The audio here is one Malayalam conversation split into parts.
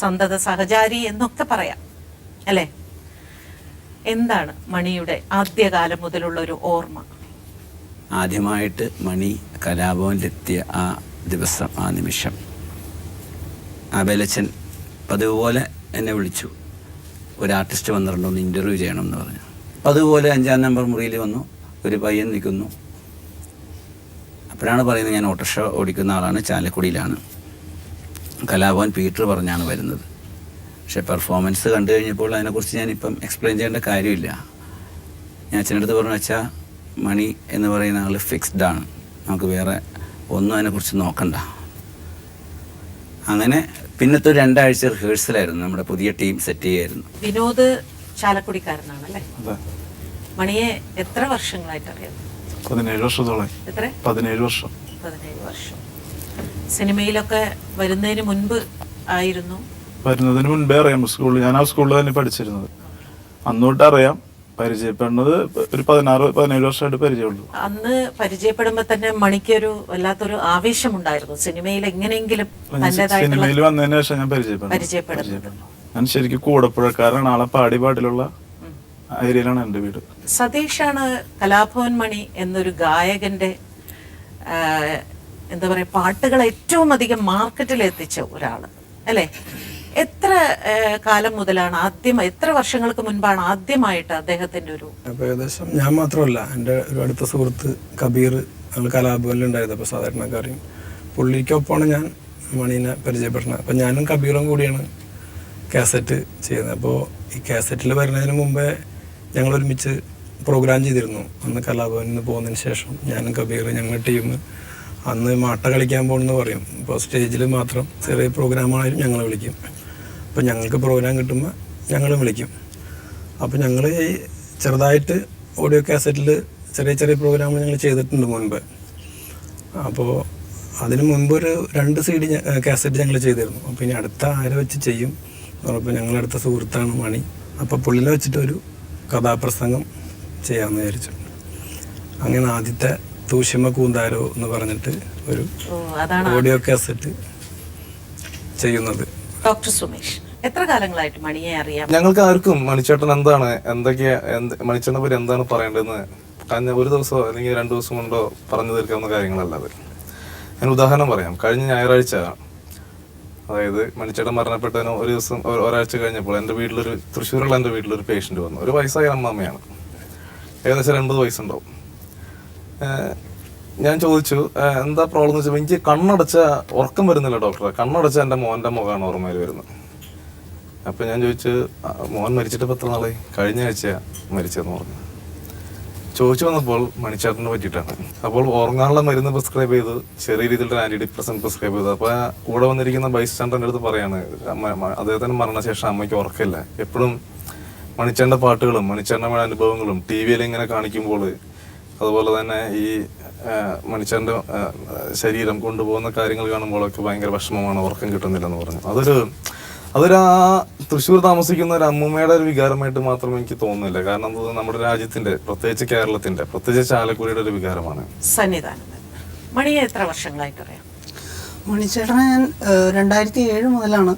സന്തത സഹചാരി എന്നൊക്കെ പറയാം അല്ലേ? എന്താണ് മണിയുടെ ആദ്യകാലം മുതലുള്ള ഒരു ഓർമ്മ? ആദ്യമായിട്ട് മണി കലാഭവനിലെത്തിയ ആ ദിവസം, ആ നിമിഷം, ആബേലച്ചൻ പതിവ് പോലെ എന്നെ വിളിച്ചു. ഒരു ആർട്ടിസ്റ്റ് വന്നിട്ടുണ്ടോ, ഒന്ന് ഇൻ്റർവ്യൂ ചെയ്യണം എന്ന് പറഞ്ഞു. അതുപോലെ 5-ാം നമ്പർ മുറിയിൽ വന്നു. ഒരു പയ്യൻ നിൽക്കുന്നു. അപ്പോഴാണ് പറയുന്നത്, ഞാൻ ഓട്ടോറിക്ഷ ഓടിക്കുന്ന ആളാണ്, ചാലക്കുടിയിലാണ്, കലാഭവൻ പീറ്റർ പറഞ്ഞാണ് വരുന്നത്. പക്ഷേ പെർഫോമൻസ് കണ്ടു കഴിഞ്ഞപ്പോൾ അതിനെക്കുറിച്ച് ഞാനിപ്പം എക്സ്പ്ലെയിൻ ചെയ്യേണ്ട കാര്യമില്ല. ഞാൻ അച്ഛൻ്റെ അടുത്ത് പറഞ്ഞു, അച്ഛാ മണി എന്ന് പറയുന്ന ആൾ ഫിക്സ്ഡാണ്, നമുക്ക് വേറെ ഒന്നും അതിനെക്കുറിച്ച് നോക്കണ്ട. അങ്ങനെ പിന്നത്തെ 2 ആഴ്ച റിഹേഴ്സലായിരുന്നു. നമ്മുടെ പുതിയ ടീം സെറ്റ് ചെയ്യായിരുന്നു. വിനോദ് ചാലക്കുടിക്കാരനാണല്ലേ? മണിയെ എത്ര വർഷങ്ങളായിട്ട് അറിയാം? 17 വർഷത്തോളം. എത്ര? 17 വർഷം. 17 വർഷം. സിനിമയിലൊക്കെ വരുന്നതിന് മുൻപ് ആയിരുന്നു? വരുന്നതിന് മുൻപേ അറിയാം. സ്കൂളിൽ, ഞാൻ ആ സ്കൂളിൽ തന്നെ പഠിച്ചിരുന്നത്. അന്നോട്ട് അറിയാം. പരിചയപ്പെടുന്നത് ഒരു 16-17 വർഷമായിട്ട് പരിചയമുള്ളൂ. അന്ന് പരിചയപ്പെടുമ്പോ തന്നെ മണിക്കൊരു വല്ലാത്തൊരു ആവേശമുണ്ടായിരുന്നു സിനിമയിൽ എങ്ങനെയെങ്കിലും. സിനിമയിൽ വന്നതിന് ശേഷം ഞാൻ പരിചയപ്പെടുന്നു. ഞാൻ ശരിക്കും കൂടപ്പുഴക്കാരനാണ്. ആളെ പാടിലുള്ള ഏരിയയിലാണ് എൻ്റെ വീട്. സതീഷാണ് കലാഭവൻ മണി എന്നൊരു ഗായകന്റെ എന്താ പറയാ, പാട്ടുകൾ ഏറ്റവും അധികം മാർക്കറ്റിൽ എത്തിച്ച ഒരാള് അല്ലേ? എത്ര കാലം മുതലാണ് എത്ര വർഷങ്ങൾക്ക് മുൻപാണ് ആദ്യമായിട്ട് അദ്ദേഹത്തിന്റെ ഒരു? ഏകദേശം ഞാൻ മാത്രമല്ല, എൻ്റെ ഒരു അടുത്ത സുഹൃത്ത് കബീർ, ഞങ്ങൾ കലാഭവനിലുണ്ടായിരുന്നു. അപ്പോൾ സാധാരണക്കാർ പുള്ളിക്കൊപ്പമാണ് ഞാൻ മണീനെ പരിചയപ്പെടുന്നത്. അപ്പം ഞാനും കബീറും കൂടിയാണ് കാസറ്റ് ചെയ്യുന്നത്. അപ്പോൾ ഈ കാസറ്റിൽ വരുന്നതിന് മുമ്പേ ഞങ്ങൾ ഒരുമിച്ച് പ്രോഗ്രാം ചെയ്തിരുന്നു. അന്ന് കലാഭവനിൽ നിന്ന് പോകുന്നതിന് ശേഷം ഞാനും കബീർ, ഞങ്ങളുടെ ടീം അന്ന് മാട്ട കളിക്കാൻ പോകണമെന്ന് പറയും. ഇപ്പോൾ സ്റ്റേജിൽ മാത്രം ചെറിയ പ്രോഗ്രാമായാലും ഞങ്ങളെ വിളിക്കും. അപ്പോൾ ഞങ്ങൾക്ക് പ്രോഗ്രാം കിട്ടുമ്പോൾ ഞങ്ങളും വിളിക്കും. അപ്പോൾ ഞങ്ങൾ ഈ ചെറുതായിട്ട് ഓഡിയോ കാസറ്റിൽ ചെറിയ പ്രോഗ്രാമുകൾ ഞങ്ങൾ ചെയ്തിട്ടുണ്ട് മുൻപ്. അപ്പോൾ അതിന് മുൻപ് ഒരു 2 CD കാസറ്റ് ഞങ്ങൾ ചെയ്തിരുന്നു. അപ്പോൾ ഇനി അടുത്ത ആരെ വെച്ച് ചെയ്യും അപ്പോൾ ഞങ്ങളടുത്ത സുഹൃത്താണ് മണി. അപ്പോൾ പുള്ളിനെ വെച്ചിട്ടൊരു കഥാപ്രസംഗം ചെയ്യാമെന്ന് വിചാരിച്ചു. അങ്ങനെ ആദ്യത്തെ തൂഷിമ കൂന്താരോ എന്ന് പറഞ്ഞിട്ട് ഒരു ഓഡിയോ കാസറ്റ് ചെയ്യുന്നത്. ഡോക്ടർ സുമേഷ്, എത്ര കാലങ്ങളായിട്ട് മണിയെ അറിയാം? ഞങ്ങൾക്ക് ആർക്കും മണിച്ചേട്ടൻ മണിച്ചേട്ടനെ പറ്റി എന്താണ് പറയേണ്ടതെന്ന് കഴിഞ്ഞ ഒരു ദിവസമോ അല്ലെങ്കിൽ 2 ദിവസം കൊണ്ടോ പറഞ്ഞു തീർക്കാവുന്ന കാര്യങ്ങളല്ലാതെ. ഞാൻ ഉദാഹരണം പറയാം. കഴിഞ്ഞ ഞായറാഴ്ച, അതായത് മണിച്ചേട്ടൻ മരണപ്പെട്ടതിന് ഒരാഴ്ച കഴിഞ്ഞപ്പോൾ തൃശ്ശൂരുള്ള എൻ്റെ വീട്ടിലൊരു പേഷ്യൻ്റ് വന്നു. ഒരു വയസ്സായ അമ്മാമ്മയാണ്, ഏകദേശം 80 വയസ്സുണ്ടാവും. ഞാൻ ചോദിച്ചു എന്താ പ്രോബ്ലം എന്ന് വെച്ചപ്പോൾ, എനിക്ക് കണ്ണടച്ച ഉറക്കം വരുന്നില്ല ഡോക്ടറെ, കണ്ണടച്ച എൻ്റെ മോൻ്റെ മുഖമാണ് ഓർമ്മയിൽ വരുന്നത്. അപ്പം ഞാൻ ചോദിച്ചു, മോൻ മരിച്ചിട്ട് ഇപ്പോൾ എത്ര നാളായി? കഴിഞ്ഞ ആഴ്ച മരിച്ചതെന്ന് പറഞ്ഞു. ചോദിച്ചു വന്നപ്പോൾ മണിച്ചേട്ടനെ പറ്റിയിട്ടാണ്. അപ്പോൾ ഉറങ്ങാനുള്ള മരുന്ന് പ്രിസ്ക്രൈബ് ചെയ്തു, ചെറിയ രീതിയിലുള്ള ആൻറ്റി ഡിപ്രസൻറ്റ് പ്രിസ്ക്രൈബ് ചെയ്തു. അപ്പോൾ കൂടെ വന്നിരിക്കുന്ന ബൈസ്റ്റാൻഡറിൻ്റെ അടുത്ത് പറയാണ്, അദ്ദേഹത്തിന് മരണശേഷം അമ്മയ്ക്ക് ഉറക്കമില്ല. എപ്പോഴും മണിച്ചേട്ടൻ്റെ പാട്ടുകളും മണിച്ചേട്ടൻ്റെ അനുഭവങ്ങളും ടി വിയിൽ ഇങ്ങനെ കാണിക്കുമ്പോൾ, അതുപോലെ തന്നെ ഈ മണിച്ചേട്ടൻ്റെ ശരീരം കൊണ്ടുപോകുന്ന കാര്യങ്ങൾ കാണുമ്പോഴൊക്കെ ഭയങ്കര വിഷമമാണ്, ഉറക്കം കിട്ടുന്നില്ലെന്ന് പറഞ്ഞു. അതൊരു ആ തൃശ്ശൂർ താമസിക്കുന്ന ഒരു അമ്മൂമ്മയുടെ ഒരു വികാരമായിട്ട് മാത്രം എനിക്ക് തോന്നുന്നില്ല. കാരണം നമ്മുടെ രാജ്യത്തിന്റെ, പ്രത്യേകിച്ച് കേരളത്തിന്റെ, പ്രത്യേകിച്ച് ചാലക്കുടിയുടെ ഒരു വികാരമാണ്. സന്നിധാനം മണിയെ എത്ര വർഷങ്ങളായിട്ട് അറിയാം? മണിച്ചേട്ടനെ ഞാൻ 2007 മുതലാണ്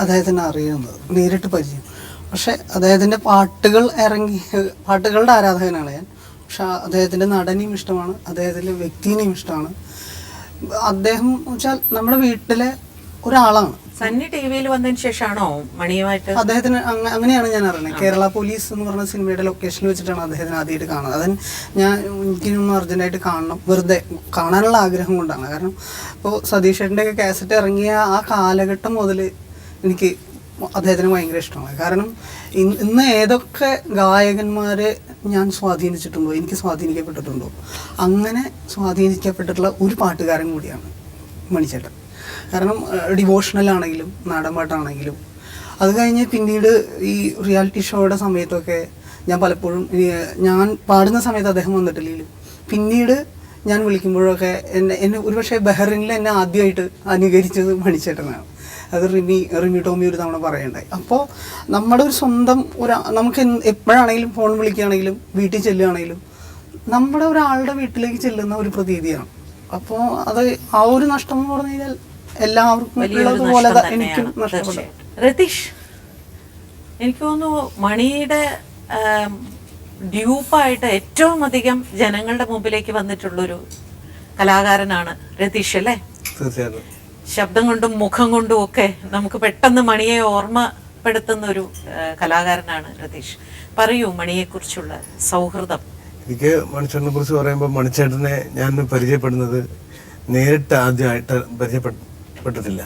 അദ്ദേഹത്തിനെ അറിയുന്നത്, നേരിട്ട് പരിചയം. പക്ഷെ അദ്ദേഹത്തിന്റെ പാട്ടുകളുടെ ആരാധകനാണ് ഞാൻ. പക്ഷെ അദ്ദേഹത്തിന്റെ നടനെയും ഇഷ്ടമാണ്, അദ്ദേഹത്തിന്റെ വ്യക്തിനെയും ഇഷ്ടമാണ്. അദ്ദേഹം വെച്ചാൽ നമ്മുടെ വീട്ടിലെ ഒരാളാണ്. സണ്ണി ടിവിയിൽ വന്നതിന് ശേഷമാണോ മണിയുമായിട്ട് അദ്ദേഹത്തിന്? അങ്ങനെയാണ് ഞാൻ അറിയുന്നത്. കേരള പോലീസ് എന്ന് പറഞ്ഞ സിനിമയുടെ ലൊക്കേഷനിൽ വെച്ചിട്ടാണ് അദ്ദേഹത്തിന് ആദ്യമായിട്ട് കാണുന്നത്. എനിക്കൊന്നും അർജന്റായിട്ട് കാണണം, വെറുതെ കാണാനുള്ള ആഗ്രഹം കൊണ്ടാണ്. കാരണം ഇപ്പോൾ സതീഷ് ചേട്ടൻ്റെയൊക്കെ കാസറ്റ് ഇറങ്ങിയ ആ കാലഘട്ടം മുതൽ എനിക്ക് അദ്ദേഹത്തിന് ഭയങ്കര ഇഷ്ടമാണ്. കാരണം ഇന്ന് ഏതൊക്കെ ഗായകന്മാരെ ഞാൻ സ്വാധീനിച്ചിട്ടുണ്ടോ, എനിക്ക് സ്വാധീനിക്കപ്പെട്ടിട്ടുണ്ടോ, അങ്ങനെ സ്വാധീനിക്കപ്പെട്ടിട്ടുള്ള ഒരു പാട്ടുകാരൻ കൂടിയാണ് മണിച്ചേട്ടൻ. കാരണം ഡിവോഷണൽ ആണെങ്കിലും നാടൻപാട്ടാണെങ്കിലും, അത് കഴിഞ്ഞ് പിന്നീട് ഈ റിയാലിറ്റി ഷോയുടെ സമയത്തൊക്കെ ഞാൻ പലപ്പോഴും ഞാൻ പാടുന്ന സമയത്ത് അദ്ദേഹം വന്നിട്ടില്ലെങ്കിലും പിന്നീട് ഞാൻ വിളിക്കുമ്പോഴൊക്കെ എന്നെ ഒരുപക്ഷെ ബഹ്റിനിൽ എന്നെ ആദ്യമായിട്ട് അനുകരിച്ചത് മണിച്ചേട്ടനാണ്. അത് റിമി ടോമി ഒരു തവണ പറയണ്ടായി. അപ്പോൾ നമ്മുടെ ഒരു സ്വന്തം നമുക്ക് എപ്പോഴാണെങ്കിലും ഫോൺ വിളിക്കുകയാണെങ്കിലും വീട്ടിൽ ചെല്ലുകയാണെങ്കിലും നമ്മുടെ ഒരാളുടെ വീട്ടിലേക്ക് ചെല്ലുന്ന ഒരു പ്രതീതിയാണ്. അപ്പോൾ അത് ആ ഒരു നഷ്ടം എന്ന് പറഞ്ഞു കഴിഞ്ഞാൽ എല്ലാവർക്കും ഉള്ളതുപോലെ എനിക്കും നഷ്ടപ്പെട്ടു. രതീഷ്, എനിക്ക് തോന്നുന്നു മണിയുടെ ഡ്യൂപ്പായിട്ട് ഏറ്റവും അധികം ജനങ്ങളുടെ മുമ്പിലേക്ക് വന്നിട്ടുള്ളൊരു കലാകാരനാണ് രതീഷ് അല്ലേ? തീർച്ചയായിട്ടും. ശബ്ദം കൊണ്ടും മുഖം കൊണ്ടും ഒക്കെ നമുക്ക് പെട്ടെന്ന് മണിയെ ഓർമ്മപ്പെടുത്തുന്ന ഒരു കലാകാരനാണ് രതീഷ്. പറയൂ മണിയെക്കുറിച്ചുള്ള സൗഹൃദം. എനിക്ക് മണിച്ചേട്ടനെ കുറിച്ച് പറയുമ്പോൾ മണിച്ചേട്ടനെ ഞാൻ പരിചയപ്പെടുന്നത് നേരിട്ട് ആദ്യമായിട്ട് പരിചയപ്പെട്ടിട്ടില്ല.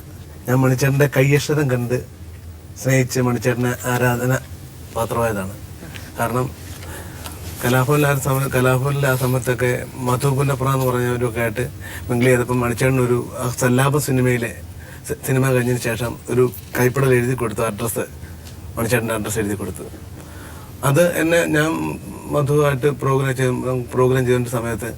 ഞാൻ മണിച്ചേട്ടൻ്റെ കയ്യക്ഷരം കണ്ട് സ്നേഹിച്ച് മണിച്ചേട്ടനെ ആരാധന പാത്രമായതാണ്. കാരണം കലാഭവനിലെ ആ സമയത്തൊക്കെ മധു പുന്നപ്ര എന്ന് പറഞ്ഞവരൊക്കെ ആയിട്ട് മിങ്കിൾ ചെയ്തപ്പോൾ മണിച്ചേട്ടനൊരു സല്ലാപ സിനിമ കഴിഞ്ഞതിന് ശേഷം ഒരു കൈപ്പടൽ എഴുതി കൊടുത്തു, അഡ്രസ്സ്, മണിച്ചേട്ടൻ്റെ അഡ്രസ്സ് എഴുതി കൊടുത്തു. അത് ഞാൻ മധുവായിട്ട് പ്രോഗ്രാം ചെയ്ത സമയത്ത്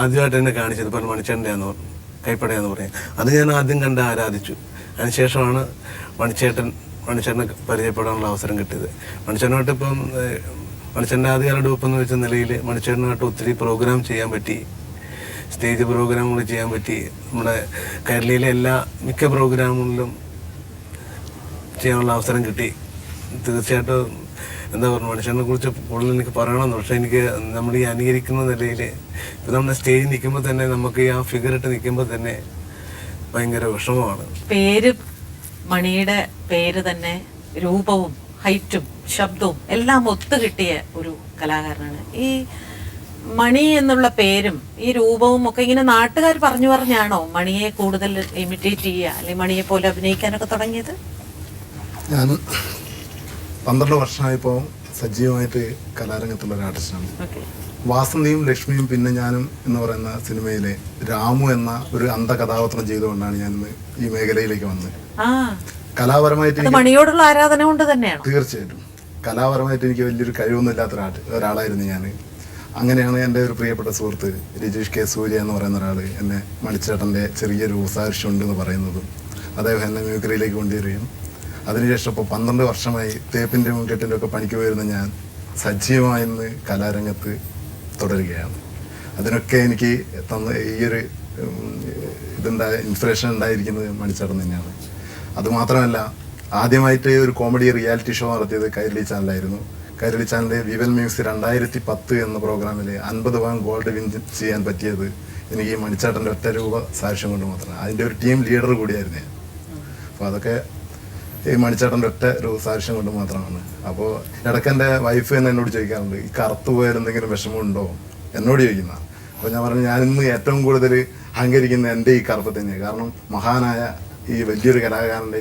ആദ്യമായിട്ട് എന്നെ കാണിച്ചത് ഇപ്പോൾ മണിച്ചേട്ടൻ്റെയാന്ന് പറഞ്ഞു, കൈപ്പടയാന്ന് പറയാം. അത് ഞാൻ ആദ്യം കണ്ട് ആരാധിച്ചു. അതിനുശേഷമാണ് മണിച്ചേട്ടനെ പരിചയപ്പെടാനുള്ള അവസരം കിട്ടിയത്. മണിച്ചേട്ടനായിട്ട് ഇപ്പം മണിച്ചേട്ടൻ്റെ ആദ്യകാല ഡൂപ്പെന്ന് വെച്ച നിലയിൽ മണിച്ചേട്ടനായിട്ട് ഒത്തിരി പ്രോഗ്രാം ചെയ്യാൻ പറ്റി, സ്റ്റേജ് പ്രോഗ്രാമുകൾ ചെയ്യാൻ പറ്റി. നമ്മുടെ കേരളയിലെ മിക്ക പ്രോഗ്രാമുകളിലും ചെയ്യാനുള്ള അവസരം കിട്ടി. തീർച്ചയായിട്ടും എന്താ പറയുക, മനുഷ്യനെ കുറിച്ച് കൂടുതൽ എനിക്ക് പറയണമെന്ന്. പക്ഷേ എനിക്ക് നമ്മൾ ഈ അനുകരിക്കുന്ന നിലയിൽ ഇപ്പം നമ്മൾ സ്റ്റേജിൽ നിൽക്കുമ്പോൾ തന്നെ നമുക്ക് ഈ ആ ഫിഗറിട്ട് നിൽക്കുമ്പോൾ തന്നെ ഭയങ്കര വിഷമമാണ്. പേര്, മണിയുടെ പേര് തന്നെ രൂപവും ഹൈറ്റും ശബ്ദവും എല്ലാം ഒത്തു കിട്ടിയ ഒരു കലാകാരനാണ്. ഈ മണി എന്നുള്ള പേരും ഈ രൂപവും ഒക്കെ ഇങ്ങനെ നാട്ടുകാർ പറഞ്ഞാണോ മണിയെ കൂടുതൽ ഇമിറ്റേറ്റ് ചെയ്യുക അല്ലെങ്കിൽ മണിയെ പോലെ അഭിനയിക്കാനൊക്കെ തുടങ്ങിയത്? ഞാൻ 12 വർഷമായിപ്പോൾ സജീവമായിട്ട് കലാരംഗത്തുള്ള ഒരു ആർട്ടിസ്റ്റാണ്. വാസന്തിയും ലക്ഷ്മിയും പിന്നെ ഞാനും എന്ന് പറയുന്ന സിനിമയിലെ രാമു എന്ന ഒരു അന്ധകഥാപാത്രം ചെയ്തുകൊണ്ടാണ് ഞാൻ ഈ മേഖലയിലേക്ക് വന്നത്. കലാപരമായിട്ട് മണിയോടുള്ള ആരാധന കൊണ്ട് തന്നെയാണ്. തീർച്ചയായിട്ടും കലാപരമായിട്ട് എനിക്ക് വലിയൊരു കഴിവൊന്നും ഇല്ലാത്ത ഒരാളായിരുന്നു ഞാൻ. അങ്ങനെയാണ് എൻ്റെ ഒരു പ്രിയപ്പെട്ട സുഹൃത്ത് രജീഷ് കെ സൂര്യ എന്ന് പറയുന്ന ഒരാൾ എന്നെ മണിച്ചേട്ടൻ്റെ ചെറിയൊരു ഉസാരിഷുണ്ടെന്ന് പറയുന്നതും അദ്ദേഹം എന്നെ മ്യൂക്കറിയിലേക്ക് കൊണ്ടുവരികയും അതിനുശേഷം ഇപ്പോൾ 12 വർഷമായി തേപ്പിൻ്റെയും കെട്ടിൻ്റെ ഒക്കെ പണിക്ക് വരുന്ന ഞാൻ സജീവമായിന്ന് കലാരംഗത്ത് തുടരുകയാണ്. അതിനൊക്കെ എനിക്ക് ഈയൊരു ഇൻസ്പിറേഷൻ ഉണ്ടായിരിക്കുന്നത് മണിച്ചേട്ടൻ തന്നെയാണ്. അതുമാത്രമല്ല, ആദ്യമായിട്ട് ഒരു കോമഡി റിയാലിറ്റി ഷോ നടത്തിയത് കൈരളി ചാനലായിരുന്നു. കൈരളി ചാനലിലെ വിവൽ മ്യൂസിക് 2010 എന്ന പ്രോഗ്രാമിൽ 50 പവൻ ഗോൾഡ് വിൻ ചെയ്യാൻ പറ്റിയത് എനിക്ക് ഈ മണിച്ചേട്ടൻ്റെ ഒറ്റ രൂപ സാക്ഷ്യം കൊണ്ട് മാത്രമാണ്. അതിൻ്റെ ഒരു ടീം ലീഡർ കൂടിയായിരുന്നു ഞാൻ. അപ്പോൾ അതൊക്കെ ഈ മണിച്ചേട്ടൻ്റെ ഒറ്റ രൂപ സാക്ഷ്യം കൊണ്ട് മാത്രമാണ്. അപ്പോൾ ഇടയ്ക്ക് എൻ്റെ വൈഫ് തന്നെ എന്നോട് ചോദിക്കാറുണ്ട്, ഈ കറുത്തു പോയാൽ എന്തെങ്കിലും വിഷമമുണ്ടോ എന്നോട് ചോദിക്കുന്ന. അപ്പോൾ ഞാൻ പറഞ്ഞു, ഞാനിന്ന് ഏറ്റവും കൂടുതൽ അഹങ്കരിക്കുന്ന എൻ്റെ ഈ കറുപ്പ് തന്നെയാണ്. കാരണം മഹാനായ ഈ വലിയൊരു കലാകാരൻ്റെ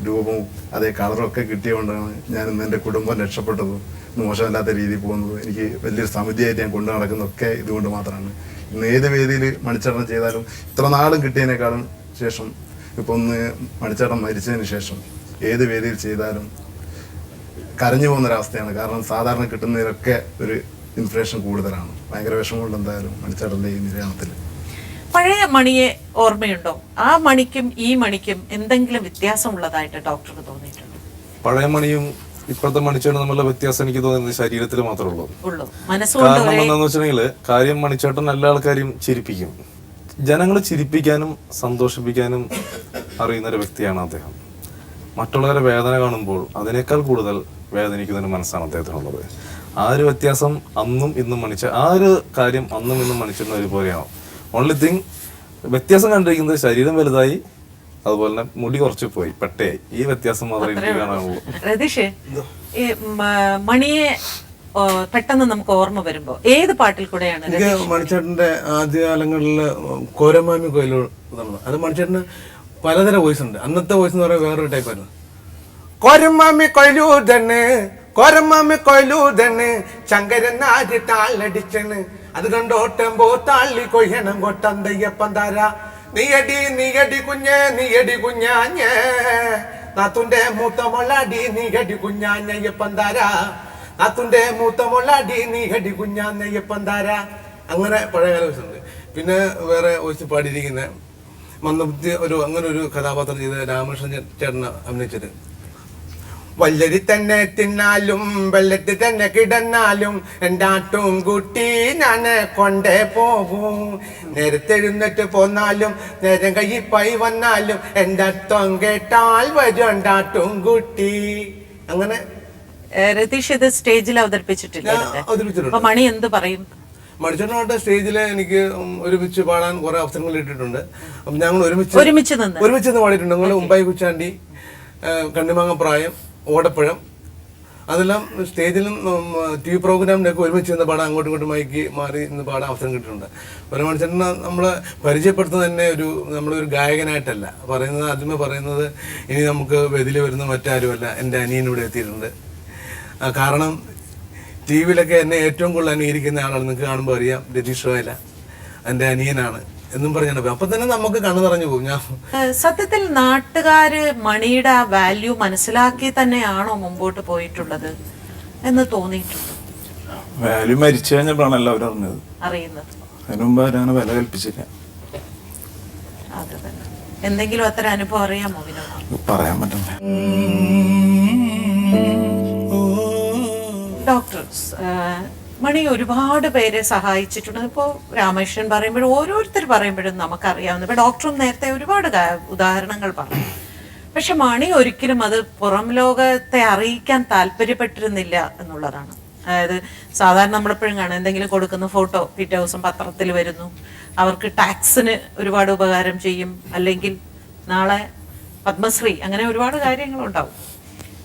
രൂപവും അതേ കളറും ഒക്കെ കിട്ടിയതുകൊണ്ടാണ് ഞാൻ ഇന്ന് എൻ്റെ കുടുംബം രക്ഷപ്പെട്ടതും മോശമല്ലാത്ത രീതിയിൽ പോകുന്നത്. എനിക്ക് വലിയൊരു സമിതിയായിട്ട് ഞാൻ കൊണ്ടു നടക്കുന്നതൊക്കെ ഇതുകൊണ്ട് മാത്രമാണ്. ഇന്ന് ഏത് വേദിയിൽ മണിച്ചേട്ടൻ ചെയ്താലും ഇത്ര നാളും കിട്ടിയതിനേക്കാളും ശേഷം ഇപ്പോൾ ഒന്ന് മണിച്ചേട്ടൻ മരിച്ചതിന് ശേഷം ഏത് വേദിയിൽ ചെയ്താലും കരഞ്ഞു പോകുന്നൊരവസ്ഥയാണ്. കാരണം സാധാരണ കിട്ടുന്നതിലൊക്കെ ഒരു ഇൻഫ്ലേഷൻ കൂടുതലാണ്. ഭയങ്കര വിഷമമുണ്ട് എന്തായാലും മണിച്ചേട്ടൻ്റെ ഈ നിര്യാണത്തിൽ. പഴയ മണിയെ ഓർമ്മയുണ്ടോ? ആ മണിക്കും ഈ മണിക്കും എന്തെങ്കിലും വ്യത്യാസമുള്ളതായിട്ട് ഡോക്ടർക്ക് തോന്നിയിട്ടുണ്ടോ? പഴയ മണിയും ഇപ്പോഴത്തെ മണിച്ചേട്ടനും തമ്മിലുള്ള വ്യത്യാസം എനിക്ക് തോന്നുന്നത് ശരീരത്തിൽ മാത്രമേ ഉള്ളൂ. കാരണം എന്താണെന്ന് വെച്ചിട്ടുണ്ടെങ്കിൽ കാര്യം മണിച്ചേട്ടൻ എല്ലാ ആൾക്കാരെയും ചിരിപ്പിക്കും. ജനങ്ങളെ ചിരിപ്പിക്കാനും സന്തോഷിപ്പിക്കാനും അറിയുന്ന ഒരു വ്യക്തിയാണ് അദ്ദേഹം. മറ്റുള്ളവരെ വേദന കാണുമ്പോൾ അതിനേക്കാൾ കൂടുതൽ വേദനിക്കുന്നതിന് മനസ്സാണ് അദ്ദേഹത്തിനുള്ളത്. ആ ഒരു വ്യത്യാസം അന്നും ഇന്നും ആ ഒരു കാര്യം അന്നും ഇന്നും മണിച്ചേട്ടൻ ഒരുപോലെയാണ്. ഓൺലി തിങ് വ്യത്യാസം കണ്ടിരിക്കുന്നത് ശരീരം വലുതായി, അതുപോലെ തന്നെ മുടി കുറച്ച് പോയി, പെട്ടയായി. ഈ വ്യത്യാസം മാത്രമേ എനിക്ക് കാണാനുള്ളൂ. രതീഷ്, ഈ മണിയെ പെട്ടെന്ന് നമുക്ക് ഓർമ്മ വരുമ്പോ ഏത് പാട്ടിൽ കൂടെയാണ്? എനിക്ക് മണിച്ചേട്ടന്റെ ആദ്യകാലങ്ങളിൽ കോരമാമി കൊയിലു, അത് മണിച്ചേട്ടന് പലതരം വോയിസ് ഉണ്ട്. അന്നത്തെ വോയിസ് എന്ന് പറയുന്നത് വേറൊരു ടൈപ്പായിരുന്നു. കോരമാമി കൊയിലു തന്നെ ചങ്കരനാരി താളടിച്ചണ്, അത് കണ്ടോട്ടമ്പോ താള്ളി കൊയ്യണം കൊട്ടന്തയ്യപ്പന്താര, നീയടി കുഞ്ഞാഞ്ഞേ നാത്തുന്റെ മൂത്ത മൊള്ളാടി നീയടി കുഞ്ഞാഞ്ഞയ്യപ്പന്താര, നാത്തുന്റെ മൂത്ത മൊള്ളാടി നീയടി കുഞ്ഞാഞ്ഞയ്യപ്പന്താര. അങ്ങനെ പഴയകാല വോയിസ് ഉണ്ട്. പിന്നെ വേറെ വോയിസ് പാടിയിരിക്കുന്ന മന്ദബുദ്ധി അങ്ങനെ ഒരു കഥാപാത്രം ചെയ്ത് രാമകൃഷ്ണൻ ചേട്ടനെ അഭിനയിച്ചത് വല്ലരി തന്നെ തിന്നാലും വെള്ളത്തിൽ തന്നെ കിടന്നാലും എൻ്റെ ആട്ടും കുട്ടി ഞാൻ കൊണ്ടേ പോകും. നേരത്തെ എഴുന്നേറ്റ് പോന്നാലും നേരം കയ്യിപ്പായി വന്നാലും എൻ്റെ അർത്ഥം കേട്ടാൽ വരും എൻ്റെ ആട്ടും കുട്ടി. അങ്ങനെ രതീഷ് ഇത് സ്റ്റേജിൽ അവതരിപ്പിച്ചിട്ടില്ല. ഞാൻ അവതരിപ്പിച്ചിട്ടുണ്ട്. അപ്പൊ മണി എന്ത് പറയും? മണിച്ചേട്ടനോട്ട് സ്റ്റേജിൽ എനിക്ക് ഒരുമിച്ച് പാടാൻ കുറെ അവസരങ്ങൾ ഇട്ടിട്ടുണ്ട്. അപ്പം ഞങ്ങൾ ഒരുമിച്ച് നിന്ന് പാടിയിട്ടുണ്ട്. ഞങ്ങൾ ഉമ്പായി കുച്ചാണ്ടി, കണ്ണിമാങ്ങ പ്രായം, ഓടപ്പഴം, അതെല്ലാം സ്റ്റേജിലും TV പ്രോഗ്രാമിനൊക്കെ ഒരുമിച്ച് നിന്ന് പാടാൻ അങ്ങോട്ടും ഇങ്ങോട്ടും മൈക്ക് മാറി നിന്ന് പാടാൻ അവസരം കിട്ടിയിട്ടുണ്ട്. ഒരു മണിച്ചേട്ടനെ നമ്മളെ പരിചയപ്പെടുത്തുന്നത് തന്നെ നമ്മളൊരു ഗായകനായിട്ടല്ല പറയുന്നത്. ആദ്യമേ പറയുന്നത് ഇനി നമുക്ക് വെതിൽ വരുന്ന മറ്റാരുമല്ല, എൻ്റെ അനിയൻ ഇവിടെ എത്തിയിട്ടുണ്ട്. കാരണം TV-യിലൊക്കെ എന്നെ ഏറ്റവും കൂടുതൽ അനുകരിക്കുന്ന ആളാണ്. നിങ്ങൾക്ക് കാണുമ്പോൾ അറിയാം, രതീഷ് റോയല എൻ്റെ അനിയനാണ് എന്നും പറഞ്ഞാണ്. അപ്പൊ തന്നെ നമുക്ക് കണ്ണു നിറഞ്ഞു പോകും. ഞാൻ സത്യത്തിൽ നാട്ടുകാര് മണിയുടെ ആ വാല്യൂ മനസ്സിലാക്കി തന്നെയാണോ മുമ്പോട്ട് പോയിട്ടുള്ളത് എന്ന് തോന്നിയിട്ടുണ്ട്? വാല്യൂ മരിച്ചു കഴിഞ്ഞപ്പോഴാണ് എല്ലാവരും അറിയുന്നത്. അതിനു മുമ്പ് അങ്ങനെ വില കൽപ്പിച്ചില്ല. അത് തന്നെ. എന്തെങ്കിലും അത്ര അനുഭവം അറിയാമോ വിനോദ്? പറയാൻ പറ്റില്ല. ഡോക്ടേഴ്സ്, മണി ഒരുപാട് പേരെ സഹായിച്ചിട്ടുണ്ട്. ഇപ്പോൾ രാമകൃഷ്ണൻ പറയുമ്പോഴും ഓരോരുത്തർ പറയുമ്പോഴും നമുക്കറിയാവുന്ന, ഇപ്പോൾ ഡോക്ടറും നേരത്തെ ഒരുപാട് ഉദാഹരണങ്ങൾ പറഞ്ഞു. പക്ഷെ മണി ഒരിക്കലും അത് പുറം ലോകത്തെ അറിയിക്കാൻ താല്പര്യപ്പെട്ടിരുന്നില്ല എന്നുള്ളതാണ്. അതായത് സാധാരണ നമ്മളെപ്പോഴും കാണാം, എന്തെങ്കിലും കൊടുക്കുന്ന ഫോട്ടോ പിറ്റേ ദിവസം പത്രത്തിൽ വരുന്നു, അവർക്ക് ടാക്സിന് ഒരുപാട് ഉപകാരം ചെയ്യും, അല്ലെങ്കിൽ നാളെ പത്മശ്രീ, അങ്ങനെ ഒരുപാട് കാര്യങ്ങളുണ്ടാവും.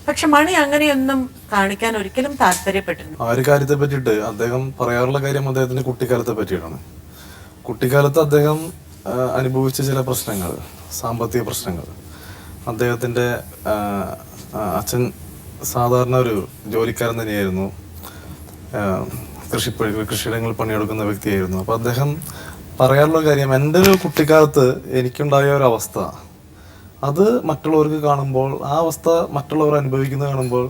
പക്ഷെ മണി അങ്ങനെയൊന്നും കാണിക്കാൻ ഒരിക്കലും താല്പര്യപ്പെട്ടിരുന്നു. ആ ഒരു കാര്യത്തെ പറ്റിയിട്ട് അദ്ദേഹം പറയാറുള്ള കാര്യം അദ്ദേഹത്തിന്റെ കുട്ടിക്കാലത്തെ പറ്റിയിട്ടാണ്. കുട്ടിക്കാലത്ത് അദ്ദേഹം അനുഭവിച്ച ചില പ്രശ്നങ്ങൾ, സാമ്പത്തിക പ്രശ്നങ്ങൾ. അദ്ദേഹത്തിന്റെ അച്ഛൻ സാധാരണ ഒരു ജോലിക്കാരൻ തന്നെയായിരുന്നു. കൃഷിയിടങ്ങളിൽ പണിയെടുക്കുന്ന വ്യക്തിയായിരുന്നു. അപ്പൊ അദ്ദേഹം പറയാറുള്ള കാര്യം, എൻ്റെ ഒരു കുട്ടിക്കാലത്ത് എനിക്കുണ്ടായ ഒരു അവസ്ഥ, അത് മറ്റുള്ളവർക്ക് കാണുമ്പോൾ, ആ അവസ്ഥ മറ്റുള്ളവർ അനുഭവിക്കുന്നത് കാണുമ്പോൾ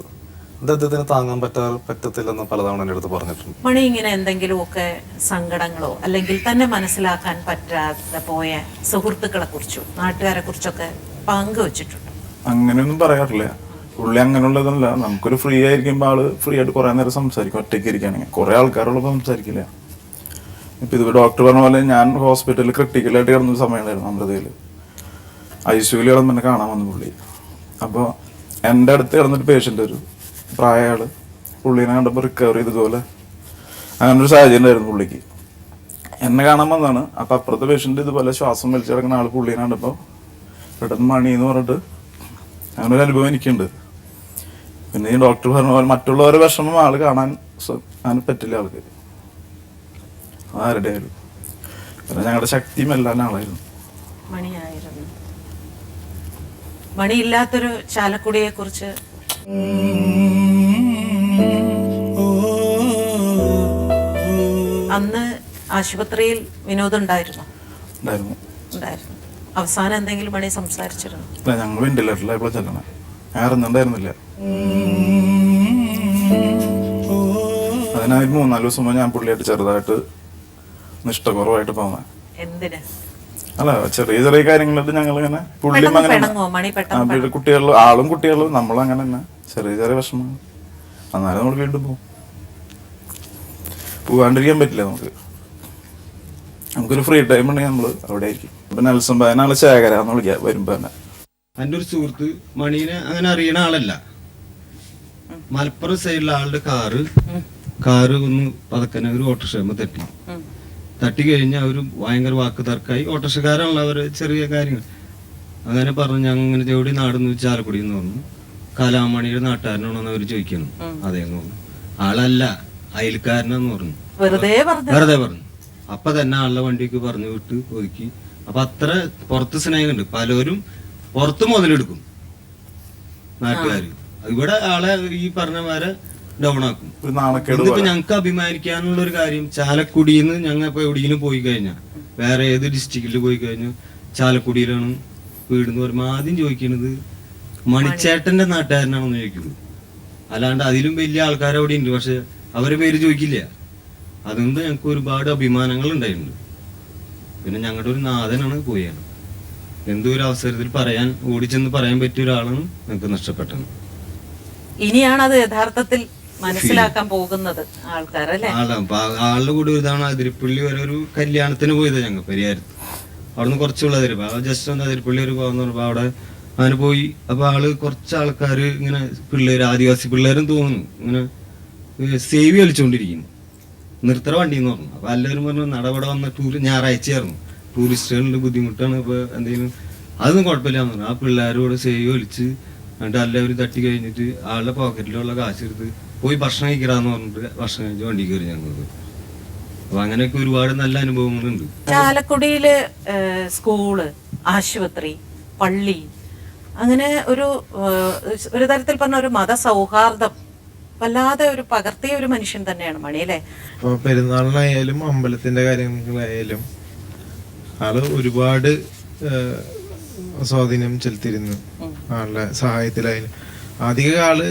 അദ്ദേഹത്തിന് താങ്ങാൻ പറ്റത്തില്ലെന്ന് പലതവണ എൻ്റെ അടുത്ത് പറഞ്ഞിട്ടുണ്ട്. മണി ഇങ്ങനെ എന്തെങ്കിലുമൊക്കെ സങ്കടങ്ങളോ അല്ലെങ്കിൽ തന്നെ മനസ്സിലാക്കാൻ പറ്റാതെ പോയ സുഹൃത്തുക്കളെ കുറിച്ചോ നാട്ടുകാരെ കുറിച്ചൊക്കെ പങ്കുവച്ചിട്ടുണ്ട്? അങ്ങനെയൊന്നും പറയാറില്ല. പുള്ളി അങ്ങനെയുള്ളതല്ല. നമുക്കൊരു ഫ്രീ ആയിരിക്കുമ്പോൾ ആള് ഫ്രീ ആയിട്ട് കുറെ നേരം സംസാരിക്കും. ഒറ്റയ്ക്ക് ഇരിക്കുകയാണെങ്കിൽ കുറെ ആൾക്കാരുള്ളപ്പോൾ സംസാരിക്കില്ല. ഇപ്പൊ ഇത് ഡോക്ടർ പറഞ്ഞ പോലെ ഞാൻ ഹോസ്പിറ്റലിൽ ക്രിട്ടിക്കലായിട്ട് കിടന്നൊരു സമയമുണ്ടായിരുന്നു. അമൃതയില് ICUവിൽ കിടന്ന് എന്നെ കാണാൻ വന്നു പുള്ളി. അപ്പോൾ എൻ്റെ അടുത്ത് കിടന്നൊരു പേഷ്യൻ്റ്, ഒരു പ്രായ ആള്, പുള്ളീനെ കണ്ടപ്പോൾ റിക്കവർ ചെയ്തതുപോലെ അങ്ങനൊരു സാഹചര്യം ഉണ്ടായിരുന്നു പുള്ളിക്ക്. എന്നെ കാണാൻ വന്നതാണ്. അപ്പം അപ്പുറത്തെ പേഷ്യൻ്റ് ഇതുപോലെ ശ്വാസം വലിച്ചു കിടക്കുന്ന ആൾ പുള്ളീനെ കണ്ടപ്പോൾ പെട്ടെന്ന് മണി എന്ന് പറഞ്ഞിട്ട് അങ്ങനെ ഒരു അനുഭവം എനിക്കുണ്ട്. പിന്നെ ഈ ഡോക്ടർ പറഞ്ഞ പോലെ മറ്റുള്ളവരെ വിഷമം ആള് കാണാൻ അങ്ങനെ പറ്റില്ല ആൾക്ക്. ആരുടെ ആയാലും പിന്നെ ഞങ്ങളുടെ ശക്തിയും എല്ലാം ആളായിരുന്നു. മണിയായിരുന്നു. മണിയില്ലാത്തൊരു ചാലക്കുടിയെ കുറിച്ച് അന്ന് ആശുപത്രിയിൽ വിനോദം ഉണ്ടായിരുന്നു. അവസാനം എന്തെങ്കിലും മണി സംസാരിച്ചിരുന്നു? ഞങ്ങൾ വെന്റിലേറ്ററിലായപ്പോൾ ചെല്ലണേ, ഞാൻ അറിഞ്ഞിട്ടുണ്ടായിരുന്നില്ല. അതിനായി 3-4 ദിവസം മുമ്പ് ഞാൻ പുള്ളിയായിട്ട് ചെറുതായിട്ട് നിഷ്ഠകുറവായിട്ട് പോകുന്നത്. എന്തിന്? അല്ല, ചെറിയ ചെറിയ കാര്യങ്ങളായിട്ട് ഞങ്ങൾ ഇങ്ങനെ പുള്ളിയും അങ്ങനെ കുട്ടികളും ആളും കുട്ടികളും നമ്മളങ്ങനെ തന്നെ ചെറിയ ചെറിയ വിഷമങ്ങൾ. എന്നാലും നമ്മൾ വീണ്ടും പോകും. പോകാണ്ടിരിക്കാൻ പറ്റില്ല നമുക്ക്. നമുക്കൊരു ഫ്രീ ടൈം ഉണ്ടെങ്കിൽ നമ്മൾ അവിടെ ആയിരിക്കും. ഇപ്പൊ നെൽസൺ ബായനാള് ശേഖരാന്ന് വിളിക്കാം വരുമ്പോ തന്നെ. എൻ്റെ ഒരു സുഹൃത്ത് മണീനെ അങ്ങനെ അറിയണ ആളല്ല. മലപ്പുറം സൈഡിലെ ആളുടെ കാറ് ഒന്ന് പതക്കനെ ഒരു ഓട്ടോറിക്ഷ തട്ടി കഴിഞ്ഞാൽ അവർ ഭയങ്കര വാക്ക് തർക്കമായി. ഓട്ടോറിക്ഷക്കാരാണല്ലോ അവർ, ചെറിയ കാര്യങ്ങൾ അങ്ങനെ പറഞ്ഞു. ഞങ്ങൾ ഇങ്ങനെ എവിടെ നാടെന്ന് ചാലക്കുടി എന്ന് പറഞ്ഞു. കലാമണിയുടെ നാട്ടുകാരനാണെന്ന് അവർ ചോദിക്കുന്നു. അതേന്ന് പറഞ്ഞു. ആളല്ല, അയൽക്കാരനാന്ന് പറഞ്ഞു. വെറുതെ പറഞ്ഞു. അപ്പൊ തന്നെ ആളുടെ വണ്ടിക്ക് പറഞ്ഞു വിട്ട് ഒതുക്കി. അപ്പൊ അത്ര പുറത്ത് സ്നേഹമുണ്ട്. പലരും പുറത്ത് മുതലെടുക്കും നാട്ടുകാര്. ഇവിടെ ആളെ ഈ പറഞ്ഞ വരെ ഡൗൺ ആക്കും. ഇന്നിപ്പോ ഞങ്ങക്ക് അഭിമാനിക്കാനുള്ള ഒരു കാര്യം, ചാലക്കുടിന്ന് ഞങ്ങൾ ഇപ്പൊ എവിടെയെങ്കിലും പോയി കഴിഞ്ഞാൽ, വേറെ ഏത് ഡിസ്ട്രിക്റ്റിൽ പോയി കഴിഞ്ഞാൽ ചാലക്കുടിയിലാണ് വീടെന്ന് പറയുമ്പോൾ ആദ്യം ചോദിക്കുന്നത് മണിച്ചേട്ടന്റെ നാട്ടുകാരനാണെന്ന് ചോദിക്കുന്നത്. അല്ലാണ്ട് അതിലും വലിയ ആൾക്കാർ അവിടെ ഉണ്ട്, പക്ഷെ അവരെ പേര് ചോദിക്കില്ല. അതുകൊണ്ട് ഞങ്ങൾക്ക് ഒരുപാട് അഭിമാനങ്ങൾ ഉണ്ടായിട്ടുണ്ട്. പിന്നെ ഞങ്ങളുടെ ഒരു നാഥനാണ് പോയാണ്. എന്തോ ഒരു അവസരത്തിൽ ഓടിച്ചെന്ന് പറയാൻ പറ്റിയ ഒരാളാണ് ഞങ്ങൾക്ക് നഷ്ടപ്പെട്ടത്. ഇനിയാണ് അത് യഥാർത്ഥത്തിൽ മനസ്സിലാക്കാൻ പോകുന്നത് ആൾക്കാരല്ലേ? ആളുടെ കൂടെ ഒരു തവണ അതിരിപ്പള്ളി വരെ ഒരു കല്യാണത്തിന് പോയത് ഞങ്ങൾ പരിഹാരത്ത്. അവിടുന്ന് കുറച്ചുള്ള അതിരിപ്പ് ജസ്റ്റ് ഒന്ന് അതിരിപ്പള്ളി ഒരു പോകാന്ന് പറഞ്ഞപ്പോ അവിടെ അങ്ങനെ പോയി. അപ്പൊ ആള് കുറച്ച് ആൾക്കാര് ഇങ്ങനെ പിള്ളേര്, ആദിവാസി പിള്ളേരും തോന്നുന്നു, ഇങ്ങനെ സേവി കളിച്ചുകൊണ്ടിരിക്കുന്നു. നിർത്തറ വണ്ടി എന്ന് പറഞ്ഞു. അപ്പൊ എല്ലാവരും പറഞ്ഞു നടപടെ വന്ന ഞായറാഴ്ചയായിരുന്നു, ടൂറിസ്റ്റുകളുടെ ബുദ്ധിമുട്ടാണ്, ഇപ്പൊ എന്തെങ്കിലും അതൊന്നും കുഴപ്പമില്ലാന്ന് പറഞ്ഞു. ആ പിള്ളേരോട് സേവി കളിച്ച് എന്നിട്ട് എല്ലാവരും തട്ടി കഴിഞ്ഞിട്ട് ആളുടെ പോക്കറ്റിലുള്ള കാശെടുത്ത് പോയി ഭക്ഷണം കഴിക്കടാന്ന് പറഞ്ഞിട്ട് ഭക്ഷണം കഴിച്ച് വണ്ടി കയറി ഞങ്ങൾക്ക്. അപ്പൊ അങ്ങനെയൊക്കെ ഒരുപാട് നല്ല അനുഭവങ്ങളുണ്ട്. ചാലക്കുടിയില് സ്കൂള്, ആശുപത്രി, പള്ളി, അങ്ങനെ ഒരു തരത്തിൽ പറഞ്ഞ ഒരു മതസൗഹാർദ്ദം വല്ലാതെ ഒരു പകർത്തിയ ഒരു മനുഷ്യൻ തന്നെയാണ് മണി അല്ലേ? ഇപ്പോൾ പെരുന്നാളിനായാലും അമ്പലത്തിന്റെ കാര്യങ്ങളായാലും ആള് ഒരുപാട് സ്വാധീനം ചെലുത്തിയിരുന്നു. ആളുടെ സഹായത്തിലായാലും അധിക ആള്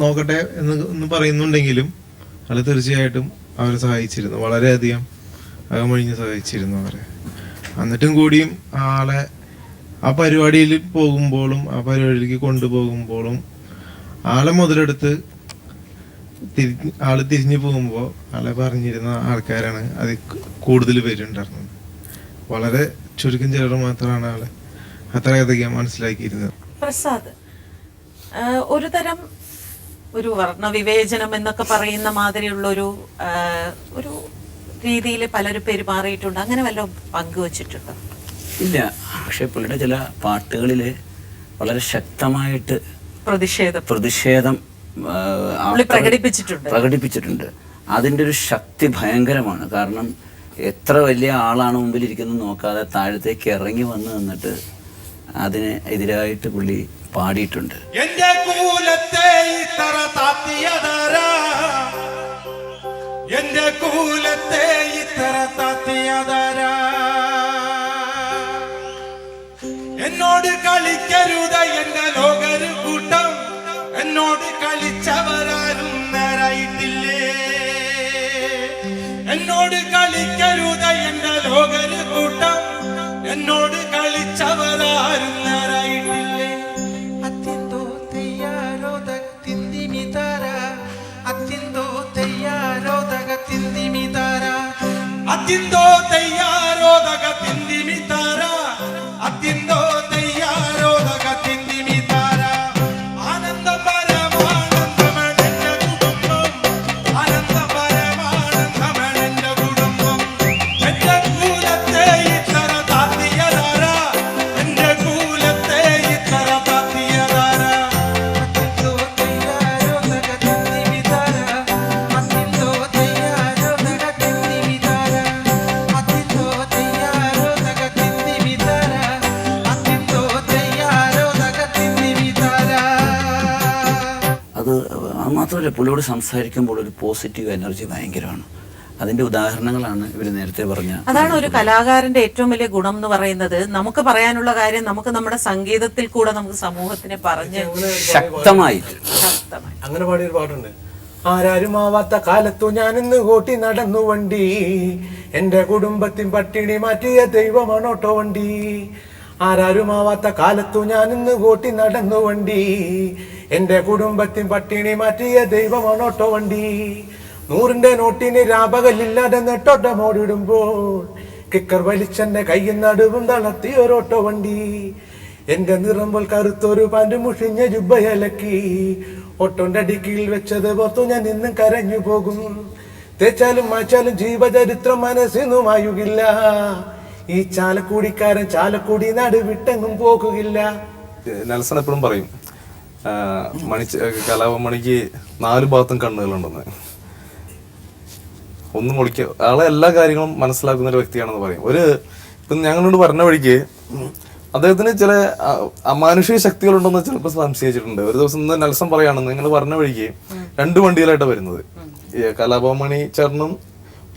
നോക്കട്ടെ എന്ന് പറയുന്നുണ്ടെങ്കിലും ആള് തീർച്ചയായിട്ടും അവരെ സഹായിച്ചിരുന്നു, വളരെയധികം അകമഴിഞ്ഞ് സഹായിച്ചിരുന്നു അവരെ. എന്നിട്ടും കൂടിയും ആളെ ആ പരിപാടിയിൽ പോകുമ്പോഴും ആ പരിപാടിയിലേക്ക് കൊണ്ടുപോകുമ്പോഴും ആളെ മുതലെടുത്ത് ആള് തിരിഞ്ഞു പോകുമ്പോൾ ആളെ പറഞ്ഞിരുന്ന ആൾക്കാരാണ് അത് കൂടുതൽ പേരുണ്ടായിരുന്നത്. വളരെ ചുരുക്കം ചിലർ മാത്രമാണ് ആളെ അത്രയധികം മനസ്സിലാക്കിയിരുന്നത്. പ്രസാദ്, ഒരു തരം ഒരു വർണ്ണവിവേചനം എന്നൊക്കെ പറയുന്ന മാതിരിയുള്ള ഒരു രീതിയിൽ പലരും പെരുമാറിയിട്ടുണ്ട്. അങ്ങനെ വല്ലതും പങ്കുവച്ചിട്ടുണ്ടോ? ഇല്ല, പക്ഷെ പുള്ളിയുടെ ചില പാട്ടുകളിൽ വളരെ ശക്തമായിട്ട് പ്രതിഷേധം പ്രകടിപ്പിച്ചിട്ടുണ്ട്. അതിൻ്റെ ഒരു ശക്തി ഭയങ്കരമാണ്. കാരണം എത്ര വലിയ ആളാണ് മുമ്പിലിരിക്കുന്നത് നോക്കാതെ താഴത്തേക്ക് ഇറങ്ങി വന്ന് നിന്നിട്ട് അതിന് എതിരായിട്ട് പുള്ളി പാടിയിട്ടുണ്ട്. എന്റെ കൂലത്തെ ഇത്ര താത്തിയതാരാ, എന്റെ കൂലത്തെ ഇത്ര താത്തിയതാരാ, എന്നോട് കളിക്കരുത് എന്റെ ലോകര് കൂട്ടം, എന്നോട് കളിച്ചവരാരും നേരായിട്ടില്ലേ, എന്നോട് കളിക്കരുത് എന്റെ ലോകര് കൂട്ടം, എന്നോട് കളിച്ചവരാരും നേരായിട്ടില്ലേ. അത്തിന്തോ തെയ്യാരോ തിന്തിമിതാര, അത്തിന്തോ തെയ്യാരോ തിന്തിമിതാര, അത്തിന്തോ തെയ്യാരോ തിന്തിമിതാര, അത്തിന്തോ തെയ്യാരോ തിന്തിമിതാര. ആനന്ദ പരമാനന്ദമെന്റെ കുടുംബം, ആനന്ദ പരമാനന്ദമെന്റെ കുടുംബം, എന്റെ കൂലത്തെ ഇത്ര താത്തിയതാര, എന്റെ കൂലത്തെ ഇത്ര താത്തിയതാര. അത്തിന്തോ തെയ്യാരോ തിന്തിമിതാര, അത്തിന്തോ തെയ്യാരോ തിന്തിമിതാര, അത്തിന്തോ തെയ്യാരോ തിന്തിമിതാര, അത്തിന്തോ തെയ്യാരോ തിന്തിമിതാര. അത് മാത്രമല്ല, പുള്ളിയോട് സംസാരിക്കുമ്പോൾ ഒരു പോസിറ്റീവ് എനർജി ഭയങ്കരമാണ്. അതിൻ്റെ ഉദാഹരണങ്ങളാണ് ഇവർ നേരത്തെ പറഞ്ഞ. അതാണ് ഒരു കലാകാരന്റെ ഏറ്റവും വലിയ ഗുണം എന്ന് പറയുന്നത്. നമുക്ക് പറയാനുള്ള കാര്യം നമുക്ക് നമ്മുടെ സംഗീതത്തിൽ കൂടെ നമുക്ക് സമൂഹത്തിനെ പറഞ്ഞ് ശക്തമായിട്ട് അങ്ങനെ പാടിയൊരു പാട്ടുണ്ട്. ആരാരുമാവാത്ത കാലത്തു ഞാൻ ഇന്ന് കൂട്ടി നടന്നു വണ്ടി, എന്റെ കുടുംബത്തിൻ പട്ടിണി മാറ്റിയ ദൈവമാണോട്ടോ വണ്ടി. ആരാരുമാവാത്ത കാലത്തു ഞാൻ ഇന്ന് കൂട്ടി നടന്നു വണ്ടി, എന്റെ കുടുംബത്തിൻ പട്ടിണി മാറ്റിയ ദൈവമാണോട്ടോ വണ്ടി. 100 നോട്ടിന് രാപകലില്ലാതെ നെട്ടോട്ടം ഓടിടുമ്പോൾ കിക്കർ വലിച്ചെന്റെ കയ്യിൽ നടുവും തളർത്തിയൊരോട്ടോ വണ്ടി. എന്റെ നിറമ്പോൾ കറുത്തൊരു പാൻറ് മുഷിഞ്ഞ ജുബയലക്കി, ഒട്ടോന്റെ ഡിക്കിയിൽ വെച്ചത് പുറത്തു ഞാൻ ഇന്നും കരഞ്ഞു പോകും. തേച്ചാലും മാച്ചാലും ജീവചരിത്രം മനസ്സിനുമായുകില്ല, ഈ ചാലക്കുടിക്കാരൻ ചാലക്കുടി നാട് വിട്ടെങ്ങും പോകുകില്ല. നെൽസൺ എപ്പോഴും പറയും കലാഭവൻ മണിക്ക് 4 ഭാഗത്തും കണ്ണുകളുണ്ടെന്ന്. ഒന്നും ഒളിക്ക ആളെ എല്ലാ കാര്യങ്ങളും മനസ്സിലാക്കുന്ന ഒരു വ്യക്തിയാണെന്ന് പറയും. ഇപ്പം ഞങ്ങളോട് പറഞ്ഞ വഴിക്ക് അദ്ദേഹത്തിന് ചില അമാനുഷിക ശക്തികളുണ്ടെന്ന് ചിലപ്പോൾ സംശയിച്ചിട്ടുണ്ട്. ഒരു ദിവസം നെൽസൺ പറയുകയാണെന്ന്, നിങ്ങൾ പറഞ്ഞ വഴിക്ക് 2 വണ്ടിയിലായിട്ടാണ് വരുന്നത്. കലാഭവൻ മണി ചേട്ടനും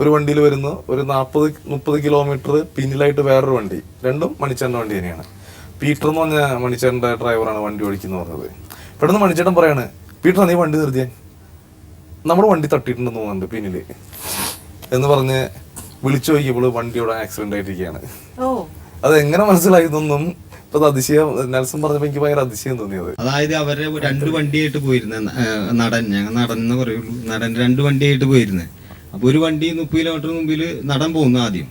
ഒരു വണ്ടിയിൽ വരുന്നു, ഒരു 40-30 കിലോമീറ്റർ പിന്നിലായിട്ട് വേറൊരു വണ്ടി, രണ്ടും മണിച്ചേട്ടൻ്റെ വണ്ടി തന്നെയാണ്. പീറ്റർ എന്ന് പറഞ്ഞ മണിച്ചേട്ടൻ്റെ ഡ്രൈവറാണ് വണ്ടി ഓടിക്കുന്നത് പറഞ്ഞത്. പെട്ടെന്ന് മണിച്ചേട്ടൻ പറയാണ്, പീറ്റർ നീ വണ്ടി നിർത്തിയാൻ, നമ്മുടെ വണ്ടി തട്ടിയിട്ടുണ്ടെന്ന് തോന്നുന്നുണ്ട് പിന്നില് എന്ന് പറഞ്ഞ് വിളിച്ചു നോക്കിയപ്പോൾ വണ്ടിയോടെ ആക്സിഡന്റ് ആയിട്ടിരിക്കുകയാണ്. അത് എങ്ങനെ മനസ്സിലായതൊന്നും ഇപ്പൊ അത് അതിശയം നെൽസൺ പറഞ്ഞപ്പോ എനിക്ക് ഭയങ്കര അതിശയം തോന്നിയത്. അതായത് അവരെ 2 വണ്ടിയായിട്ട് പോയിരുന്ന നടൻ, ഞങ്ങൾ നടൻ എന്ന് പറയുള്ളൂ, നടൻ 2 വണ്ടിയായിട്ട് പോയിരുന്നത്. അപ്പൊ ഒരു വണ്ടി 30 കിലോമീറ്റർ മുമ്പിൽ നടൻ പോകുന്നു ആദ്യം,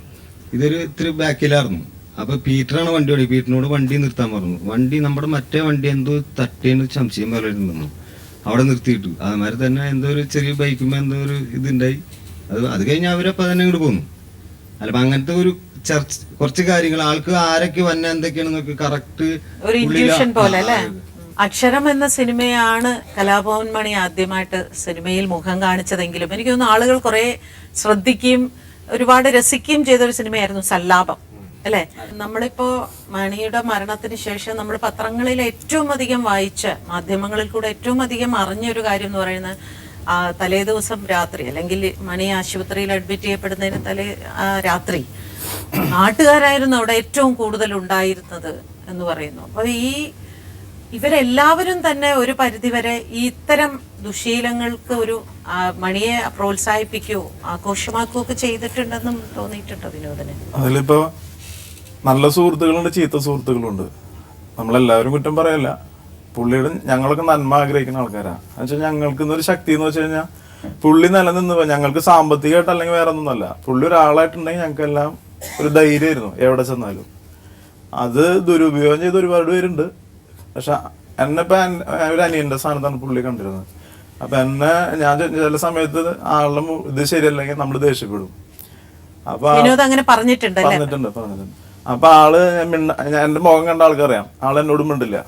ഇതൊരു ഇത്തിരി ബാക്കിലായിരുന്നു. അപ്പൊ പീറ്ററാണ് വണ്ടി ഓടി, പീറ്ററിനോട് വണ്ടി നിർത്താൻ പറഞ്ഞു. വണ്ടി നമ്മുടെ മറ്റേ വണ്ടി എന്തോ തട്ടേന്ന് സംശയം പറയുന്നു, അവിടെ നിർത്തിയിട്ടു. അതുമാതിരി തന്നെ എന്തോ ഒരു ചെറിയ ബൈക്കുമ്പോ എന്തോ ഒരു ഇതുണ്ടായി. അത് കഴിഞ്ഞ് അവരപ്പം തന്നെ ഇങ്ങോട്ട് പോന്നു. അല്ലപ്പോ അങ്ങനത്തെ ഒരു ചർച്ച, കുറച്ച് കാര്യങ്ങൾ ആൾക്ക് ആരൊക്കെ വന്ന എന്തൊക്കെയാണെന്നൊക്കെ കറക്റ്റ് ഒരു ഇൻട്യൂഷൻ പോലെ അല്ലേ. അക്ഷരം എന്ന സിനിമയാണ് കലാഭവൻ മണി ആദ്യമായിട്ട് സിനിമയിൽ മുഖം കാണിച്ചതെങ്കിലും എനിക്ക് തോന്നുന്നു ആളുകൾ കുറെ ശ്രദ്ധിക്കുകയും ഒരുപാട് രസിക്കുകയും ചെയ്തൊരു സിനിമയായിരുന്നു സല്ലാപം അല്ലേ. നമ്മളിപ്പോ മണിയുടെ മരണത്തിന് ശേഷം നമ്മൾ പത്രങ്ങളിൽ ഏറ്റവും അധികം വായിച്ച, മാധ്യമങ്ങളിൽ കൂടെ ഏറ്റവും അധികം അറിഞ്ഞൊരു കാര്യം എന്ന് പറയുന്നത് തലേ ദിവസം രാത്രി, അല്ലെങ്കിൽ മണി ആശുപത്രിയിൽ അഡ്മിറ്റ് ചെയ്യപ്പെടുന്നതിന് രാത്രി നാട്ടുകാരായിരുന്നു അവിടെ ഏറ്റവും കൂടുതൽ ഉണ്ടായിരുന്നത് എന്ന് പറയുന്നു. അപ്പൊ ഇവരെല്ലാവരും തന്നെ ഒരു പരിധിവരെ ഈ ഇത്തരം ദുശീലങ്ങൾക്ക് ഒരു മണിയെ പ്രോത്സാഹിപ്പിക്കുകയോ ആഘോഷമാക്കുകയോ ഒക്കെ ചെയ്തിട്ടുണ്ടെന്നും തോന്നിയിട്ടുണ്ടോ വിനോദന്? അതിലിപ്പോ നല്ല സുഹൃത്തുക്കളുണ്ട്, ചീത്ത സുഹൃത്തുക്കളുണ്ട്. നമ്മളെല്ലാവരും കുറ്റം പറയല്ല. പുള്ളിയുടെ ഞങ്ങളൊക്കെ നന്മ ആഗ്രഹിക്കുന്ന ആൾക്കാരാണ്. എന്നുവെച്ചാൽ ഞങ്ങൾക്ക് ഇന്നൊരു ശക്തി എന്ന് വെച്ച് കഴിഞ്ഞാൽ പുള്ളി നിലനിന്ന്, ഞങ്ങൾക്ക് സാമ്പത്തികമായിട്ട് അല്ലെങ്കിൽ വേറെ ഒന്നുമല്ല, പുള്ളി ഒരാളായിട്ടുണ്ടെങ്കിൽ ഞങ്ങൾക്കെല്ലാം ഒരു ധൈര്യമായിരുന്നു എവിടെ ചെന്നാലും. അത് ദുരുപയോഗം ചെയ്ത് ഒരുപാട് പേരുണ്ട്. പക്ഷെ എന്നെ ഇപ്പൊ ഒരു അനിയന്റെ സ്ഥാനത്താണ് പുള്ളി കണ്ടിരുന്നത്. അപ്പൊ എന്നെ ഞാൻ ചില സമയത്ത് ആളുടെ ഇത് ശരിയല്ലെങ്കിൽ നമ്മൾ ദേഷ്യപ്പെടും. അപ്പൊ പറഞ്ഞിട്ടുണ്ട്. അപ്പൊ ആള് എന്റെ മുഖം കണ്ട ആൾക്കറിയാം, ആൾ എന്നോട് മിണ്ടില്ല.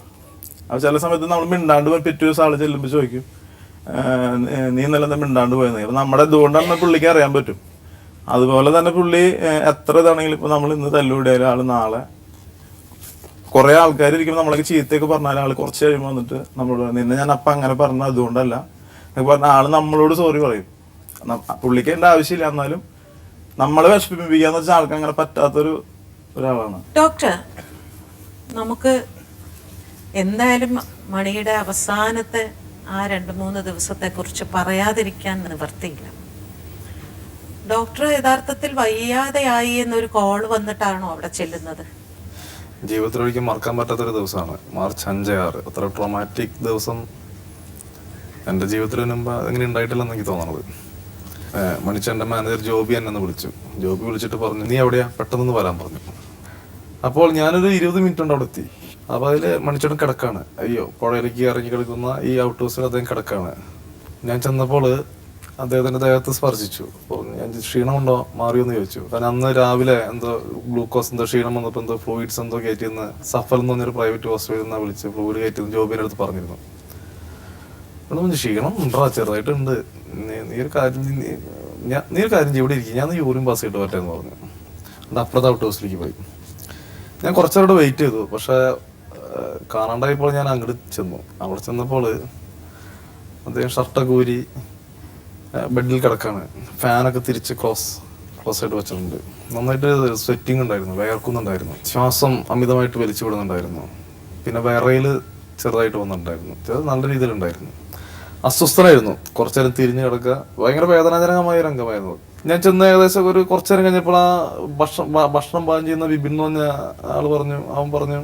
അപ്പൊ ചില സമയത്ത് നമ്മൾ മിണ്ടാണ്ട് പോയി പിറ്റേ ദിവസം ആള് ചെല്ലുമ്പോ ചോദിക്കും, നീ ഇന്നലെ എന്താ മിണ്ടാണ്ട് പോയെന്ന്. അപ്പൊ നമ്മുടെ ഇതുകൊണ്ടാണ് പുള്ളിക്ക് അറിയാൻ പറ്റും. അതുപോലെ തന്നെ പുള്ളി എത്ര ഇതാണെങ്കിലും ഇപ്പൊ നമ്മൾ ഇന്ന് തല്ലുകൂടിയാലും ആള് നാളെ കുറെ ആൾക്കാർ ഇരിക്കുമ്പോൾ നമ്മളൊക്കെ ചീത്തയൊക്കെ പറഞ്ഞാൽ ആള് കുറച്ച് കഴിയുമ്പോൾ വന്നിട്ട് നമ്മളോട് നിന്നെ ഞാൻ അപ്പം അങ്ങനെ പറഞ്ഞ അതുകൊണ്ടല്ല എന്നൊക്കെ പറഞ്ഞ ആള് നമ്മളോട് സോറി പറയും. പുള്ളിക്ക് എന്റെ ആവശ്യമില്ല, എന്നാലും നമ്മളെ വിഷമിപ്പിക്കാന്ന് വെച്ചാൽ ആൾക്ക് അങ്ങനെ പറ്റാത്തൊരു ഒരാളാണ്. ഡോക്ടർ, നമുക്ക് എന്തായാലും മണിയുടെ അവസാനത്തെ ആ 2-3 ദിവസത്തെ കുറിച്ച് പറയാതിരിക്കാൻ നിവർത്തിയില്ല. ഡോക്ടർ യഥാർത്ഥത്തിൽ വയ്യാതെയായി എന്നൊരു കോൾ വന്നിട്ടാണോ അവിടെ ചെല്ലുന്നത്? ജീവിതത്തിലൊരിക്കലും മറക്കാൻ പറ്റാത്തൊരു ദിവസമാണ് മാർച്ച് 5-6. അത്ര ട്രോമാറ്റിക് ദിവസം എൻ്റെ ജീവിതത്തിൽ മുമ്പ് അങ്ങനെ ഉണ്ടായിട്ടില്ലെന്ന് എനിക്ക് തോന്നണത്. മണിച്ചേട്ടൻ്റെ മാനേജർ ജോബി എന്നെ വിളിച്ചു. ജോബി വിളിച്ചിട്ട് പറഞ്ഞു, നീ എവിടെയാ, പെട്ടെന്ന് വരാൻ പറഞ്ഞു. അപ്പോൾ ഞാനൊരു 20 മിനിറ്റ് കൊണ്ട് അവിടെ എത്തി. അപ്പോൾ അതിൽ മണിച്ചേട്ടൻ കിടക്കാണ്. അയ്യോ, പുഴയിലേക്ക് ഇറങ്ങി കിടക്കുന്ന ഈ ഔട്ട് ഹൗസിൽ അദ്ദേഹം കിടക്കാണ്. ഞാൻ ചെന്നപ്പോൾ അദ്ദേഹത്തിന്റെ ദേഹത്ത് സ്പർശിച്ചു. ഞാൻ ക്ഷീണമുണ്ടോ, മാറിയോന്ന് ചോദിച്ചു. കാരണം അന്ന് രാവിലെ എന്തോ ഗ്ലൂക്കോസ് എന്തോ ക്ഷീണം വന്നപ്പോൾ എന്തോ ഫ്ലൂയിഡ്സ് എന്തോ കയറ്റിയെന്ന് സഫൽ എന്ന് പറഞ്ഞൊരു പ്രൈവറ്റ് ഹോസ്പിറ്റലിൽ നിന്ന് വിളിച്ച് ഫ്ലൂയിഡ് കയറ്റിയെന്ന് ജോബിന്റെ അടുത്ത് പറഞ്ഞിരുന്നു. ക്ഷീണം ഉണ്ടാ, ചെറുതായിട്ടുണ്ട്, നീ ഒരു കാര്യം ഇവിടെ ഇരിക്കും, ഞാൻ യൂറിൻ പാസ് ചെയ്തിട്ട് പറ്റേന്ന് പറഞ്ഞു. അത് അപ്പുറത്തെ ഔട്ട് ഹൗസിലേക്ക് പോയി. ഞാൻ കുറച്ചവിടെ വെയിറ്റ് ചെയ്തു. പക്ഷെ കാണാണ്ടായപ്പോൾ ഞാൻ അങ്ങോട്ട് ചെന്നു. അവിടെ ചെന്നപ്പോൾ അദ്ദേഹം ഷർട്ടൊക്കെ ഊരി ബെഡിൽ കിടക്കാണ്. ഫാനൊക്കെ തിരിച്ച് ക്ലോസ് ആയിട്ട് വെച്ചിട്ടുണ്ട്. നന്നായിട്ട് സ്വെറ്റിംഗ് ഉണ്ടായിരുന്നു, വിയർക്കുന്നുണ്ടായിരുന്നു, ശ്വാസം അമിതമായിട്ട് വലിച്ചു വിടുന്നുണ്ടായിരുന്നു, പിന്നെ വിറയിൽ ചെറുതായിട്ട് വന്നിട്ടുണ്ടായിരുന്നു. നല്ല രീതിയിലുണ്ടായിരുന്നു. അസ്വസ്ഥനായിരുന്നു. കുറച്ചേരം തിരിഞ്ഞു കിടക്കുക. ഭയങ്കര വേദനാജനകമായ രംഗമായിരുന്നു. ഞാൻ ചെന്ന് ഏകദേശം ഒരു കുറച്ചേരം കഴിഞ്ഞപ്പോൾ ആ ഭക്ഷണം പാകം ചെയ്യുന്ന വിപിൻ എന്ന് പറഞ്ഞ അവൻ പറഞ്ഞു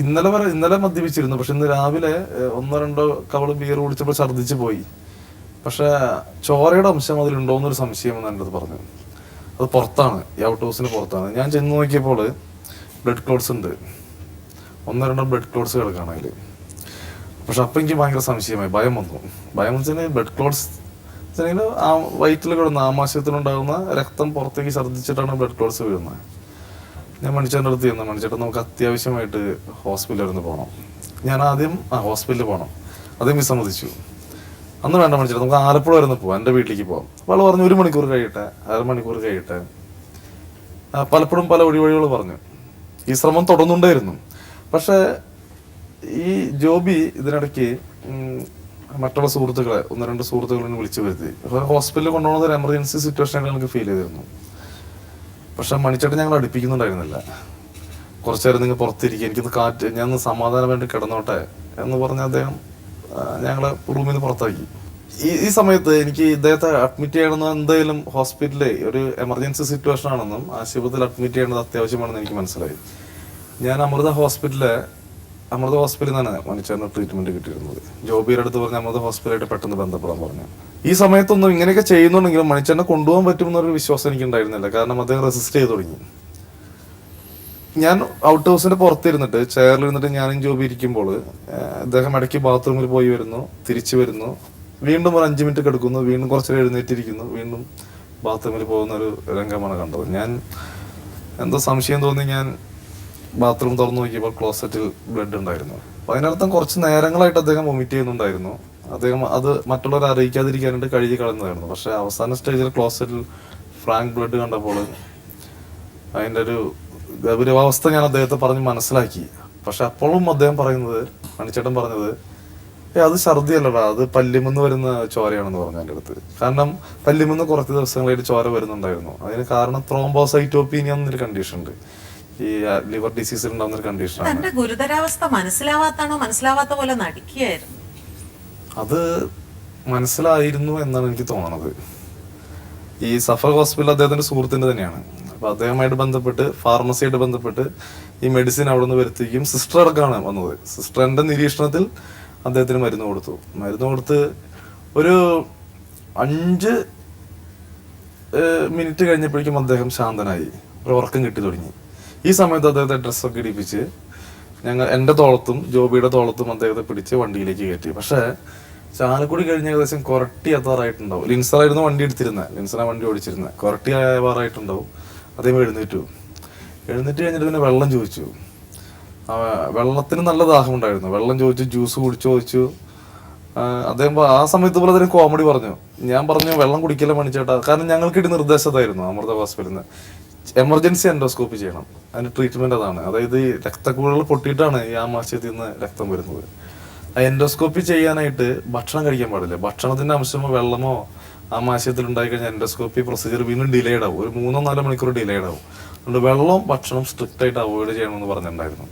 ഇന്നലെ മദ്യപിച്ചിരുന്നു, പക്ഷെ ഇന്ന് രാവിലെ 1-2 കവള് ബിയർ കുടിച്ചപ്പോൾ ഛർദ്ദിച്ചു പോയി. പക്ഷെ ചോരയുടെ അംശം അതിലുണ്ടോന്നൊരു സംശയം എന്ന് എൻ്റെ അടുത്ത് പറഞ്ഞു. അത് പുറത്താണ്, ഈ ഔട്ട് ഹൗസിന് പുറത്താണ്. ഞാൻ ചെന്ന് നോക്കിയപ്പോൾ ബ്ലഡ് ക്ലോട്ട്സ് ഉണ്ട്, 1-2 ബ്ലഡ് ക്ലോട്ട്സ് കിടക്കുകയാണ് അതിൽ. പക്ഷെ അപ്പം എനിക്ക് ഭയങ്കര സംശയമായി, ഭയം വന്നു. ഭയം വെച്ചാൽ ബ്ലഡ് ക്ലോട്ട്സ് ആ വയറ്റിൽ കിടന്ന ആമാശയത്തിലുണ്ടാകുന്ന രക്തം പുറത്തേക്ക് ഛർദ്ദിച്ചിട്ടാണ് ബ്ലഡ് ക്ലോട്ട്സ് വീഴുന്നത്. ഞാൻ മണിച്ചേട്ടൻ്റെ അടുത്ത് ചെന്നു. മണിച്ചേട്ടൻ നമുക്ക് അത്യാവശ്യമായിട്ട് ഹോസ്പിറ്റലിൽ നിന്ന് പോകണം. ഞാൻ ആദ്യം ഹോസ്പിറ്റലിൽ പോകണം, ആദ്യം വിസമ്മതിച്ചു. അന്ന് വേണ്ട മണിച്ചേട്ടൻ, നമുക്ക് ആലപ്പുഴ വരെ പോകാം, എൻ്റെ വീട്ടിലേക്ക് പോകാം. അവൾ പറഞ്ഞു 1 മണിക്കൂർ കഴിയട്ടെ, 1/2 മണിക്കൂർ കഴിയട്ടെ. പലപ്പോഴും പല വഴികൾ പറഞ്ഞു. ഈ ശ്രമം തുടർന്നുണ്ടായിരുന്നു. പക്ഷെ ഈ ജോബി ഇതിനിടയ്ക്ക് മറ്റുള്ള സുഹൃത്തുക്കളെ 1-2 സുഹൃത്തുക്കളെ വിളിച്ചു വരുത്തി. ഹോസ്പിറ്റലിൽ കൊണ്ടുപോകുന്നത് ഒരു എമർജൻസി സിറ്റുവേഷൻ ആയിട്ട് ഞങ്ങൾക്ക് ഫീൽ ചെയ്തിരുന്നു. പക്ഷെ മണിച്ചേട്ടൻ ഞങ്ങൾ അടുപ്പിക്കുന്നുണ്ടായിരുന്നില്ല. കുറച്ചു നേരം നിങ്ങൾ പുറത്തിരിക്കുക, എനിക്കൊന്ന് കാറ്റ്, ഞാൻ സമാധാനം വേണ്ടി കിടന്നോട്ടെ എന്ന് പറഞ്ഞ് അദ്ദേഹം ഞങ്ങളെ റൂമിൽ നിന്ന് പുറത്താക്കി. ഈ സമയത്ത് എനിക്ക് ഇദ്ദേഹത്തെ അഡ്മിറ്റ് ചെയ്യണമെന്ന് എന്തെങ്കിലും ഹോസ്പിറ്റലിൽ ഒരു എമർജൻസി സിറ്റുവേഷൻ ആണെന്നും ആശുപത്രിയിൽ അഡ്മിറ്റ് ചെയ്യേണ്ടത് അത്യാവശ്യമാണെന്ന് എനിക്ക് മനസ്സിലായി. ഞാൻ അമൃത ഹോസ്പിറ്റലിൽ നിന്നാണ് മണിച്ചേട്ടന് ട്രീറ്റ്മെന്റ് കിട്ടിയിരുന്നത്. ജോബിയുടെ അടുത്ത് പറഞ്ഞ് അമൃത ഹോസ്പിറ്റലായിട്ട് പെട്ടെന്ന് ബന്ധപ്പെടാൻ പറഞ്ഞു. ഈ സമയത്തൊന്നും ഇങ്ങനെയൊക്കെ ചെയ്യുന്നുണ്ടെങ്കിലും മണിച്ചേട്ടനെ കൊണ്ടുപോകാൻ പറ്റുമെന്നൊരു വിശ്വാസം എനിക്ക് ഉണ്ടായിരുന്നില്ല. കാരണം അദ്ദേഹം റെസിസ്റ്റ് ചെയ്ത് തുടങ്ങി. ഞാൻ ഔട്ട് ഹൗസിന്റെ പുറത്തിരുന്നിട്ട് ചെയറിലിരുന്നിട്ട് ഞാനും ജോബി ഇരിക്കുമ്പോൾ അദ്ദേഹം ഇടയ്ക്ക് ബാത്റൂമിൽ പോയി വരുന്നു, തിരിച്ചു വരുന്നു, വീണ്ടും ഒരു 5 മിനിറ്റ് കിടക്കുന്നു, വീണ്ടും കുറച്ചേരം എഴുന്നേറ്റിരിക്കുന്നു, വീണ്ടും ബാത്റൂമിൽ പോകുന്ന ഒരു രംഗമാണ് കണ്ടത്. ഞാൻ എന്തോ സംശയം തോന്നി ഞാൻ ബാത്റൂം തുറന്നു നോക്കിയപ്പോൾ ക്ലോസറ്റിൽ ബ്ലഡ് ഉണ്ടായിരുന്നു. അപ്പോൾ അതിനർത്ഥം കുറച്ച് നേരങ്ങളായിട്ട് അദ്ദേഹം വൊമിറ്റ് ചെയ്യുന്നുണ്ടായിരുന്നു. അദ്ദേഹം അത് മറ്റുള്ളവരെ അറിയിക്കാതിരിക്കാനായിട്ട് കഴുകി കളഞ്ഞതായിരുന്നു. പക്ഷേ അവസാന സ്റ്റേജിൽ ക്ലോസറ്റിൽ ഫ്രാങ്ക് ബ്ലഡ് കണ്ടപ്പോൾ അതിൻ്റെ ഒരു ഗൗരവാവസ്ഥ ഞാൻ അദ്ദേഹത്തെ പറഞ്ഞ് മനസ്സിലാക്കി. പക്ഷെ അപ്പോഴും അദ്ദേഹം പറയുന്നത്, മണിച്ചേട്ടൻ പറഞ്ഞത്, അത് ഛർദിയല്ലടാ, അത് പല്ലിമെന്ന് വരുന്ന ചോരയാണെന്ന് പറഞ്ഞു എൻ്റെ അടുത്ത്. കാരണം പല്ലിമെന്ന് കുറച്ച് ദിവസങ്ങളായിട്ട് ചോര വരുന്നുണ്ടായിരുന്നു. അതിന് കാരണം ത്രോംബോസൈറ്റോപീനിയ എന്നൊരു കണ്ടീഷൻ ഉണ്ട്, ഈ ലിവർ ഡിസീസിൽ ഉണ്ടാകുന്ന ഒരു കണ്ടീഷനാണ്. തന്റെ ഗുരുതരാവസ്ഥ മനസ്സിലാവാത്താണോ മനസ്സിലാവാത്ത പോലെ നടിക്കുകയായിരുന്നു? അത് മനസ്സിലായിരുന്നു എന്നാണ് എനിക്ക് തോന്നുന്നത്. ഈ സഫർ ഹോസ്പിറ്റൽ അദ്ദേഹത്തിന്റെ സുഹൃത്തിന്റെ തന്നെയാണ്. അപ്പൊ അദ്ദേഹമായിട്ട് ബന്ധപ്പെട്ട് ഫാർമസിയായിട്ട് ബന്ധപ്പെട്ട് ഈ മെഡിസിൻ അവിടെ നിന്ന് വരുത്തിക്കും. സിസ്റ്റർ അടക്കമാണ് വന്നത്. സിസ്റ്ററിന്റെ നിരീക്ഷണത്തിൽ അദ്ദേഹത്തിന് മരുന്ന് കൊടുത്ത് ഒരു 5 മിനിറ്റ് കഴിഞ്ഞപ്പോഴേക്കും അദ്ദേഹം ശാന്തനായി, ഒരു ഉറക്കം കിട്ടി തുടങ്ങി. ഈ സമയത്ത് അദ്ദേഹത്തെ ഡ്രസ്സൊക്കെ ഇടിപ്പിച്ച് എൻ്റെ തോളത്തും ജോബിയുടെ തോളത്തും അദ്ദേഹത്തെ പിടിച്ച് വണ്ടിയിലേക്ക് കയറ്റി. പക്ഷേ ചാലക്കുടി കഴിഞ്ഞ ഏകദേശം കൊരട്ടി എത്താറായിട്ടുണ്ടാവും. ലിൻസറായിരുന്നു വണ്ടി വണ്ടി ഓടിച്ചിരുന്നത്. കൊരട്ടി ആവാറായിട്ടുണ്ടാവും. അദ്ദേഹം എഴുന്നേറ്റ് കഴിഞ്ഞിട്ട് പിന്നെ വെള്ളം ചോദിച്ചു. വെള്ളത്തിന് നല്ല ദാഹം ഉണ്ടായിരുന്നു. വെള്ളം ചോദിച്ചു, ജ്യൂസ് ചോദിച്ചു. അദ്ദേഹം ആ സമയത്ത് പോലെ അതിന് കോമഡി പറഞ്ഞു. ഞാൻ പറഞ്ഞു വെള്ളം കുടിക്കല മണിച്ചേട്ടാ, കാരണം ഞങ്ങൾക്കിട്ട് നിർദ്ദേശത്തായിരുന്നു അമൃത ഹോസ്പിറ്റലിൽ നിന്ന് എമർജൻസി എൻഡോസ്കോപ്പി ചെയ്യണം. അതിന്റെ ട്രീറ്റ്മെന്റ് അതാണ്. അതായത് ഈ രക്തക്കുഴലുകൾ പൊട്ടിയിട്ടാണ് ഈ ആമാശയത്തിൽ നിന്ന് രക്തം വരുന്നത്. ആ എൻഡോസ്കോപ്പി ചെയ്യാനായിട്ട് ഭക്ഷണം കഴിക്കാൻ പാടില്ല. ഭക്ഷണത്തിന്റെ അംശമോ വെള്ളമോ ആമാശയത്തിൽ ഉണ്ടായി കഴിഞ്ഞാൽ എൻഡോസ്കോപ്പി പ്രൊസീജിയർ വീണ്ടും ഡിലേഡ് ആവും. ഒരു 3-4 മണിക്കൂർ ഡിലേഡ് ആവും. അതുകൊണ്ട് വെള്ളവും ഭക്ഷണം സ്ട്രിക്റ്റ് ആയിട്ട് അവോയ്ഡ് ചെയ്യണമെന്ന് പറഞ്ഞിട്ടുണ്ടായിരുന്നു.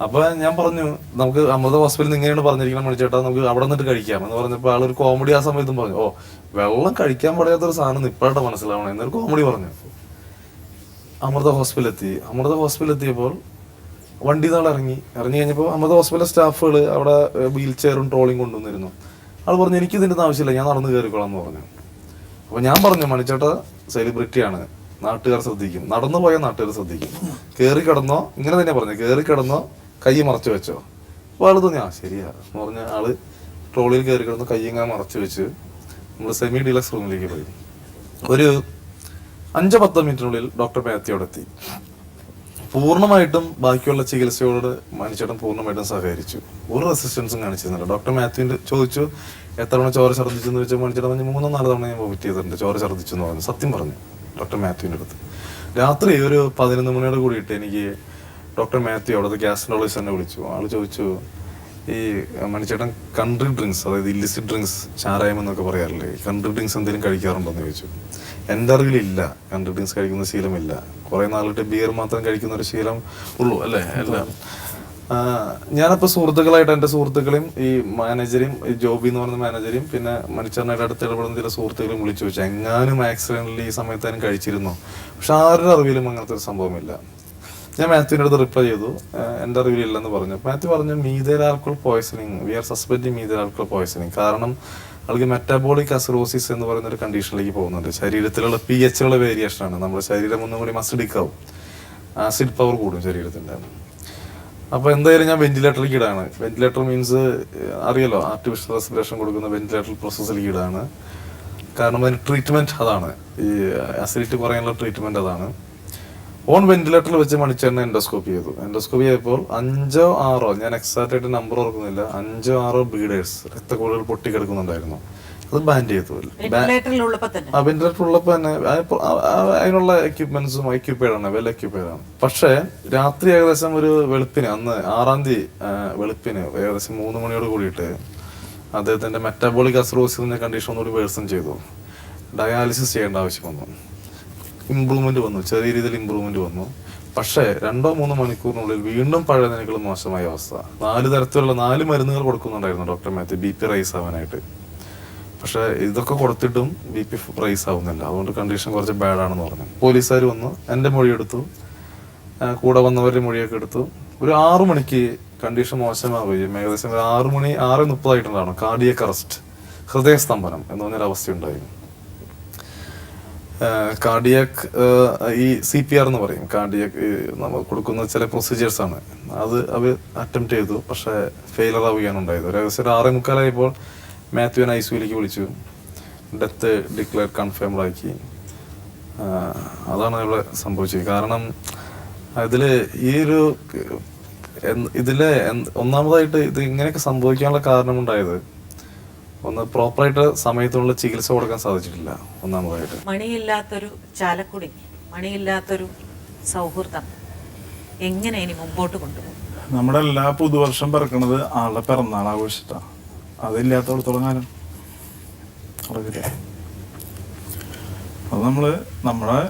അപ്പൊ ഞാൻ പറഞ്ഞു, നമുക്ക് അമൃത ഹോസ്പിറ്റലിൽ ഇങ്ങനെയാണ് പറഞ്ഞിരിക്കണം മണിച്ചേട്ടാ, നമുക്ക് അവിടെ നിന്നിട്ട് കഴിക്കാം എന്ന് പറഞ്ഞപ്പോൾ ആളൊരു കോമഡി ആ സമയത്തും പറഞ്ഞു, ഓ വെള്ളം കഴിക്കാൻ പാടില്ലാത്തൊരു സാധനം ഇപ്പോഴായിട്ട് മനസ്സിലാവണം എന്നൊരു കോമഡി പറഞ്ഞു. അമൃത ഹോസ്പിറ്റലിൽ എത്തിയപ്പോൾ വണ്ടി നാളെ ഇറങ്ങി കഴിഞ്ഞപ്പോൾ അമൃത ഹോസ്പിറ്റലിലെ സ്റ്റാഫുകൾ അവിടെ വീൽ ചെയറും ട്രോളിയും കൊണ്ടുവന്നിരുന്നു. ആൾ പറഞ്ഞു, എനിക്ക് ഇതിൻ്റെ ആവശ്യമില്ല, ഞാൻ നടന്ന് കയറിക്കോളാം എന്ന് പറഞ്ഞു. അപ്പോൾ ഞാൻ പറഞ്ഞു, മണിച്ചേട്ട സെലിബ്രിറ്റിയാണ്, നാട്ടുകാർ ശ്രദ്ധിക്കും, നടന്നു പോയാൽ നാട്ടുകാർ ശ്രദ്ധിക്കും, കയറി കിടന്നോ, ഇങ്ങനെ തന്നെ പറഞ്ഞു, കയറി കിടന്നോ, കൈ മറച്ചു വെച്ചോ. അപ്പോൾ ആൾ തോന്നി, ശരിയാ എന്ന് പറഞ്ഞ ആള് ട്രോളിയിൽ കയറി കിടന്നു, കൈ ഇങ്ങനെ മറച്ചു വെച്ച് നമ്മൾ സെമി ഡീലക്സ് റൂമിലേക്ക് പോയി. ഒരു 5-10 മിനിറ്റിനുള്ളിൽ ഡോക്ടർ മാത്യു അവിടെ എത്തി. പൂർണ്ണമായിട്ടും ബാക്കിയുള്ള ചികിത്സയോട് മണിച്ചേട്ടൻ പൂർണ്ണമായിട്ടും സഹകരിച്ചു. ഒരു റെസിസ്റ്റൻസും കാണിച്ചിരുന്നില്ല. ഡോക്ടർ മാത്യുവിന്റെ ചോദിച്ചു, എത്ര തവണ ചോര ഛർദ്ദിച്ചെന്ന് വെച്ചാൽ മണിച്ചേട്ടൻ പറഞ്ഞു, 3-4 തവണ ഞാൻ വോമിറ്റ് ചെയ്തിട്ടുണ്ട്, ചോര ഛർദ്ദിച്ചു എന്ന് പറഞ്ഞു. സത്യം പറഞ്ഞു ഡോക്ടർ മാത്യുവിൻ്റെ അടുത്ത്. രാത്രി ഒരു 11 മണിയോട് കൂടിയിട്ട് എനിക്ക് ഡോക്ടർ മാത്യു അവിടുത്തെ ഗ്യാസ്ട്രോളജിസ്റ്റ് തന്നെ വിളിച്ചു. ആൾ ചോദിച്ചു, ഈ മണിച്ചേട്ടൻ കൺട്രി ഡ്രിങ്ക്സ്, അതായത് ഇല്ലിസിറ്റ് ഡ്രിങ്ക്സ്, ചാരായം എന്നൊക്കെ പറയാറില്ലേ, കൺട്രി ഡ്രിങ്ക്സ് എന്തെങ്കിലും കഴിക്കാറുണ്ടോ എന്ന് ചോദിച്ചു. എൻ്റെ അറിവിലില്ല, കൺട്രി ഡ്രിങ്ക്സ് കഴിക്കുന്ന ശീലമില്ല. കുറേ നാളിട്ട് ബിയർ മാത്രം കഴിക്കുന്ന ഒരു ശീലം ഉള്ളൂ അല്ലേ എല്ലാം. ഞാനപ്പോൾ സുഹൃത്തുക്കളായിട്ട് എൻ്റെ സുഹൃത്തുക്കളെയും ഈ മാനേജരെയും, ഈ ജോബി എന്ന് പറയുന്ന മാനേജരെയും പിന്നെ മണിച്ചേട്ടനായിട്ട് അടുത്ത് ഇടപെടുന്ന ചില സുഹൃത്തുക്കളെയും വിളിച്ചു ചോദിച്ചു, എങ്ങാനും ആക്സിഡന്റിൽ ഈ സമയത്താനും കഴിച്ചിരുന്നോ. പക്ഷെ ആരുടെ അറിവിലും അങ്ങനത്തെ ഒരു സംഭവമില്ല. ഞാൻ മാത്യുവിൻ്റെ അടുത്ത് റിപ്ലൈ ചെയ്തു, എൻ്റെ അറിവിലില്ലെന്ന് പറഞ്ഞു. മാത്യു പറഞ്ഞു, methyl alcohol poisoning, we are suspecting methyl alcohol poisoning. കാരണം ആൾക്ക് മെറ്റാബോളിക് അസിറോസിസ് എന്ന് പറയുന്ന ഒരു കണ്ടീഷനിലേക്ക് പോകുന്നുണ്ട്. ശരീരത്തിലുള്ള pH വേരിയേഷനാണ്. നമ്മുടെ ശരീരം ഒന്നും കൂടി അസിഡിക് ആവും, ആസിഡ് പവർ കൂടും ശരീരത്തിൻ്റെ. അപ്പോൾ എന്തായാലും ഞാൻ വെന്റിലേറ്ററിലേക്ക് ഇടാണ്. വെന്റിലേറ്റർ മീൻസ് അറിയാലോ, ആർട്ടിഫിഷ്യൽ റെസ്പിറേഷൻ കൊടുക്കുന്ന വെന്റിലേറ്റർ പ്രോസസ്സിലേക്ക് ഇടാണ്. കാരണം അതിന് ട്രീറ്റ്മെൻറ്റ് അതാണ്, ഈ അസിഡിറ്റി കുറയാനുള്ള ട്രീറ്റ്മെൻറ്റ് അതാണ്. ഓൺ വെന്റിലേറ്ററിൽ വെച്ച് മണിച്ചേട്ടനെ എൻഡോസ്കോപ്പി ചെയ്തു. എൻഡോസ്കോപ്പി ചെയ്തപ്പോൾ 5-6, ഞാൻ എക്സാക്റ്റ് ആയിട്ട് നമ്പർ ഓർക്കുന്നില്ല, 5-6 ബ്ലീഡേഴ്സ്, രക്തക്കുഴലുകൾ പൊട്ടിക്കിടക്കുന്നുണ്ടായിരുന്നു. അത് ബാൻഡ് ചെയ്തു. വെന്റിലേറ്റർ ഉള്ളപ്പോൾ തന്നെ അതിനുള്ള എക്യുപ്മെന്റ്സും എക്യുപ്പൈഡ് ആണ്, വെൽ എക്യുപ്പൈഡ് ആണ്. പക്ഷേ രാത്രി ഏകദേശം ഒരു വെളുപ്പിന്, അന്ന് 6-ാം തീയതി വെളുപ്പിന് ഏകദേശം 3 മണിയോട് കൂടിയിട്ട് അദ്ദേഹത്തിന്റെ മെറ്റാബോളിക് അസിറോസിസ് എന്ന കണ്ടീഷൻ ഒന്നുകൂടി വേഴ്സൺ ചെയ്തു. ഡയാലിസിസ് ചെയ്യേണ്ട ആവശ്യം വന്നു. ഇമ്പ്രൂവ്മെന്റ് വന്നു, ചെറിയ രീതിയിൽ ഇമ്പ്രൂവ്മെന്റ് വന്നു. പക്ഷേ 2-3 മണിക്കൂറിനുള്ളിൽ വീണ്ടും പഴയതിനേക്കാളും മോശമായ അവസ്ഥ. 4 തരത്തിലുള്ള 4 മരുന്നുകൾ കൊടുക്കുന്നുണ്ടായിരുന്നു ഡോക്ടർ മാത്യു, BP റൈസ് ആവാനായിട്ട്. പക്ഷേ ഇതൊക്കെ കൊടുത്തിട്ടും BP റൈസ് ആവുന്നില്ല. അതുകൊണ്ട് കണ്ടീഷൻ കുറച്ച് ബാഡാണെന്ന് പറഞ്ഞു. പോലീസുകാർ വന്ന് എൻ്റെ മൊഴിയെടുത്തു, കൂടെ വന്നവരുടെ മൊഴിയൊക്കെ എടുത്തു. ഒരു 6 മണിക്ക് കണ്ടീഷൻ മോശമാവുകയും ഏകദേശം ഒരു 6:30 ആയിട്ടുണ്ടാവണം കാർഡിയക് അറസ്റ്റ്, ഹൃദയസ്തംഭനം എന്ന് പറഞ്ഞൊരവസ്ഥയുണ്ടായിരുന്നു. കാർഡിയക് ഈ CPR എന്ന് പറയും, കാർഡിയക് നമ്മൾ കൊടുക്കുന്ന ചില പ്രൊസീജിയേഴ്സാണ്. അത് അവർ അറ്റംപ്റ്റ് ചെയ്തു, പക്ഷേ ഫെയിലർ ആവുകയാണ് ഉണ്ടായത്. ഒരു ഏകദേശം 6:45 മാത്യുവിനെ ICUലേക്ക് വിളിച്ചു, ഡെത്ത് ഡിക്ലെയർ കൺഫേംഡ് ആക്കി. അതാണ് ഇവിടെ സംഭവിച്ചത്. കാരണം ഇതിലെ ഒന്നാമതായിട്ട് ഇത് ഇങ്ങനെയൊക്കെ സംഭവിക്കാനുള്ള കാരണമുണ്ടായത് ഒന്ന് പ്രോപ്പറായിട്ട് സമയത്തുള്ള ചികിത്സ കൊടുക്കാൻ സാധിച്ചിട്ടില്ല. ഒന്നാമതായിട്ട് മണിയില്ലാത്തൊരു ചാലക്കുടി, മണിയില്ലാത്തൊരു സൗഹൃദം എങ്ങനെ ഇനി മുമ്പോട്ട് കൊണ്ടുപോകും? നമ്മുടെ എല്ലാ പുതുവർഷം പിറക്കണത് ആളുടെ പിറന്നാൾ ആഘോഷിച്ചിട്ടാണ്. അതില്ലാത്തോടത്തോളം കാലം നടക്കില്ല. അത് നമ്മുടെ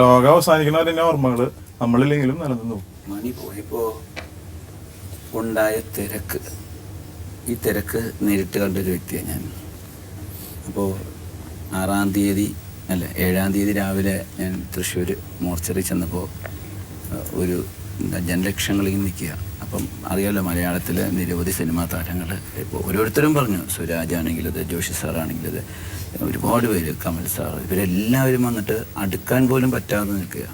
ലോകം അവസാനിക്കുന്നവരെ ഓർമ്മകള് നമ്മളില്ലെങ്കിലും നിലനിന്നു പോകും. മണി പോയപ്പോൾ ഉണ്ടായ തിരക്ക്, ഈ തിരക്ക് നേരിട്ട് കണ്ടൊരു വ്യക്തിയാണ് ഞാൻ. അപ്പോൾ 7-ാം തീയതി രാവിലെ ഞാൻ തൃശ്ശൂർ മോർച്ചറി ചെന്നപ്പോൾ ഒരു ജനലക്ഷങ്ങളിങ്ങനെ നിൽക്കുക. അപ്പം അറിയാമല്ലോ, മലയാളത്തിലെ നിരവധി സിനിമാ താരങ്ങൾ ഇപ്പോൾ ഓരോരുത്തരും പറഞ്ഞു, സുരാജാണെങ്കിലത്, ജോഷി സാറാണെങ്കിലത്, ഒരുപാട് പേര്, കമൽ സാർ, ഇവരെല്ലാവരും വന്നിട്ട് അടുക്കാൻ പോലും പറ്റാതെ നിൽക്കുക.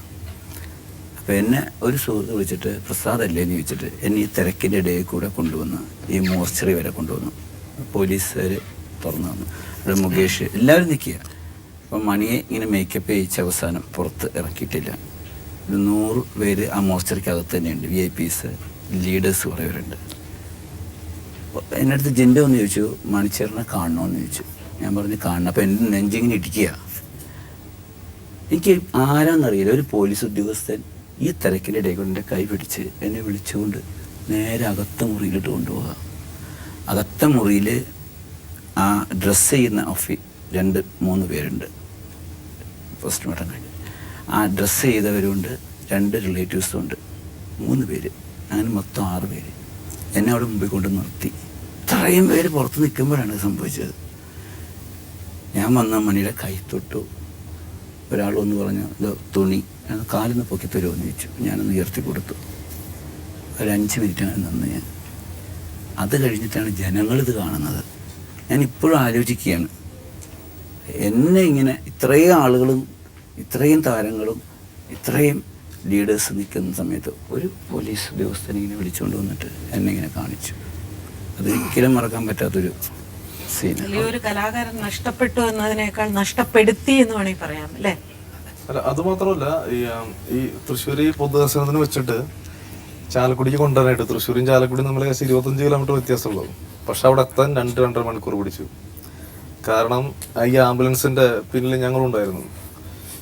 അപ്പോൾ എന്നെ ഒരു സുഹൃത്ത് വിളിച്ചിട്ട്, പ്രസാദ് അല്ലേ എന്ന് ചോദിച്ചിട്ട് എന്നെ ഈ തിരക്കിൻ്റെ ഇടയിൽ കൂടെ കൊണ്ടുവന്ന് ഈ മോർച്ചറി വരെ കൊണ്ടുവന്നു. പോലീസുകാർ തുറന്നു വന്നു, അവിടെ മുകേഷ്, എല്ലാവരും നിൽക്കുക. അപ്പം മണിയെ ഇങ്ങനെ മേക്കപ്പ് ചെയ്യിച്ച അവസാനം പുറത്ത് ഇറക്കിയിട്ടില്ല. ഒരു 100 പേര് ആ മോർച്ചറിക്കകത്ത് തന്നെയുണ്ട്. VIPs, ലീഡേഴ്സ് കുറേ പേരുണ്ട്. എൻ്റെ അടുത്ത് ജിൻ്റെ ഒന്ന് ചോദിച്ചു, മണിച്ചേറിനെ കാണണമെന്ന് ചോദിച്ചു. ഞാൻ പറഞ്ഞു കാണണം. അപ്പോൾ എൻ്റെ നെഞ്ചിങ്ങനെ ഇടിക്കുക. എനിക്ക് ആരാന്നറിയില്ല, ഒരു പോലീസ് ഉദ്യോഗസ്ഥൻ ഈ തിരക്കിൻ്റെ ഇടയിൽ കൊണ്ട് എൻ്റെ കൈ പിടിച്ച് എന്നെ വിളിച്ചുകൊണ്ട് നേരെ അകത്ത മുറിയിലിട്ട് കൊണ്ടുപോകുക. അകത്ത മുറിയിൽ ആ ഡ്രസ്സ് ചെയ്യുന്ന 2-3 പേരുണ്ട്. പോസ്റ്റ്മോർട്ടം കഴിഞ്ഞ് ആ ഡ്രസ്സ് ചെയ്തവരുണ്ട്, 2 റിലേറ്റീവ്സും ഉണ്ട്, 3 പേര്, അങ്ങനെ മൊത്തം 6 പേര്. എന്നെ അവിടെ മുമ്പിൽ കൊണ്ട് നിർത്തി. ഇത്രയും പേര് പുറത്ത് നിൽക്കുമ്പോഴാണ് സംഭവിച്ചത്. ഞാൻ വന്ന മണിയുടെ കൈ തൊട്ടു. ഒരാൾ ഒന്ന് പറഞ്ഞു, ഇത് തുണി കാലിന്ന് പൊക്കി തരുമോ എന്ന് ചോദിച്ചു. ഞാനൊന്ന് ഉയർത്തി കൊടുത്തു. ഒരു 5 മിനിറ്റ് നിന്ന് ഞാൻ. അത് കഴിഞ്ഞിട്ടാണ് ജനങ്ങളിത് കാണുന്നത്. ഞാൻ ഇപ്പോഴും ആലോചിക്കുകയാണ്, എന്നെ ഇങ്ങനെ ഇത്രയും ആളുകളും ഇത്രയും താരങ്ങളും ഇത്രയും ലീഡേഴ്സ് നിൽക്കുന്ന സമയത്ത് ഒരു പോലീസ് ഉദ്യോഗസ്ഥനെ ഇങ്ങനെ വിളിച്ചുകൊണ്ട് വന്നിട്ട് എന്നെ ഇങ്ങനെ കാണിച്ചു. അതൊരിക്കലും മറക്കാൻ പറ്റാത്തൊരു സീൻ. ഒരു കലാകാരൻ നഷ്ടപ്പെട്ടു എന്നതിനേക്കാൾ നഷ്ടപ്പെടുത്തി എന്ന് വേണമെങ്കിൽ പറയാം അല്ലേ? അല്ല, അതുമാത്രമല്ല, ഈ തൃശ്ശൂർ പൊതുദർശനത്തിന് വെച്ചിട്ട് ചാലക്കുടിക്ക് കൊണ്ടുവരാനായിട്ട്, തൃശ്ശൂരും ചാലക്കുടിയും നമ്മൾ 25 കിലോമീറ്റർ വ്യത്യാസമുള്ളൂ. പക്ഷെ അവിടെ എത്താൻ 2-2.5 മണിക്കൂർ പിടിച്ചു. കാരണം ഈ ആംബുലൻസിന്റെ പിന്നിൽ ഞങ്ങളുണ്ടായിരുന്നു.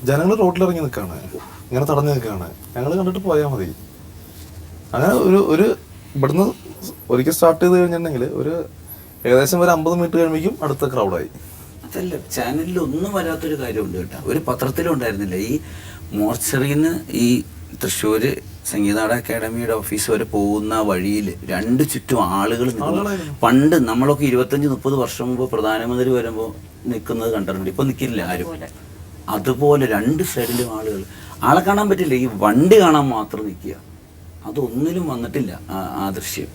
ജനങ്ങൾ റോഡിലിറങ്ങി നിൽക്കുകയാണ്, ഇങ്ങനെ തടഞ്ഞു നിൽക്കുകയാണ്. ഞങ്ങൾ കണ്ടിട്ട് പോയാൽ മതി. അങ്ങനെ ഒരു ഇവിടുന്ന് ഒരിക്കൽ സ്റ്റാർട്ട് ചെയ്ത് കഴിഞ്ഞിട്ടുണ്ടെങ്കിൽ ഏകദേശം ഒരു 50 മിനിറ്റ് കഴിയുമ്പോഴേക്കും അടുത്ത ക്രൗഡായി. അതല്ല, ചാനലിൽ ഒന്നും വരാത്തൊരു കാര്യമുണ്ട് കേട്ടോ. ഒരു പത്രത്തിലും ഉണ്ടായിരുന്നില്ല. ഈ മോർച്ചറിന്ന് ഈ തൃശ്ശൂർ സംഗീതാട അക്കാഡമിയുടെ ഓഫീസ് വരെ പോകുന്ന വഴിയിൽ 2 ചുറ്റും ആളുകൾ നിൽക്കുന്നു. പണ്ട് നമ്മളൊക്കെ 25-30 വർഷം മുമ്പ് പ്രധാനമന്ത്രി വരുമ്പോൾ നിൽക്കുന്നത് കണ്ടിട്ടുണ്ട്. ഇപ്പൊ നിൽക്കില്ല ആരും. അതുപോലെ 2 സൈഡിലും ആളെ കാണാൻ പറ്റില്ല, ഈ വണ്ടി കാണാൻ മാത്രം നിൽക്കുക. അതൊന്നിലും വന്നിട്ടില്ല ആ ദൃശ്യം.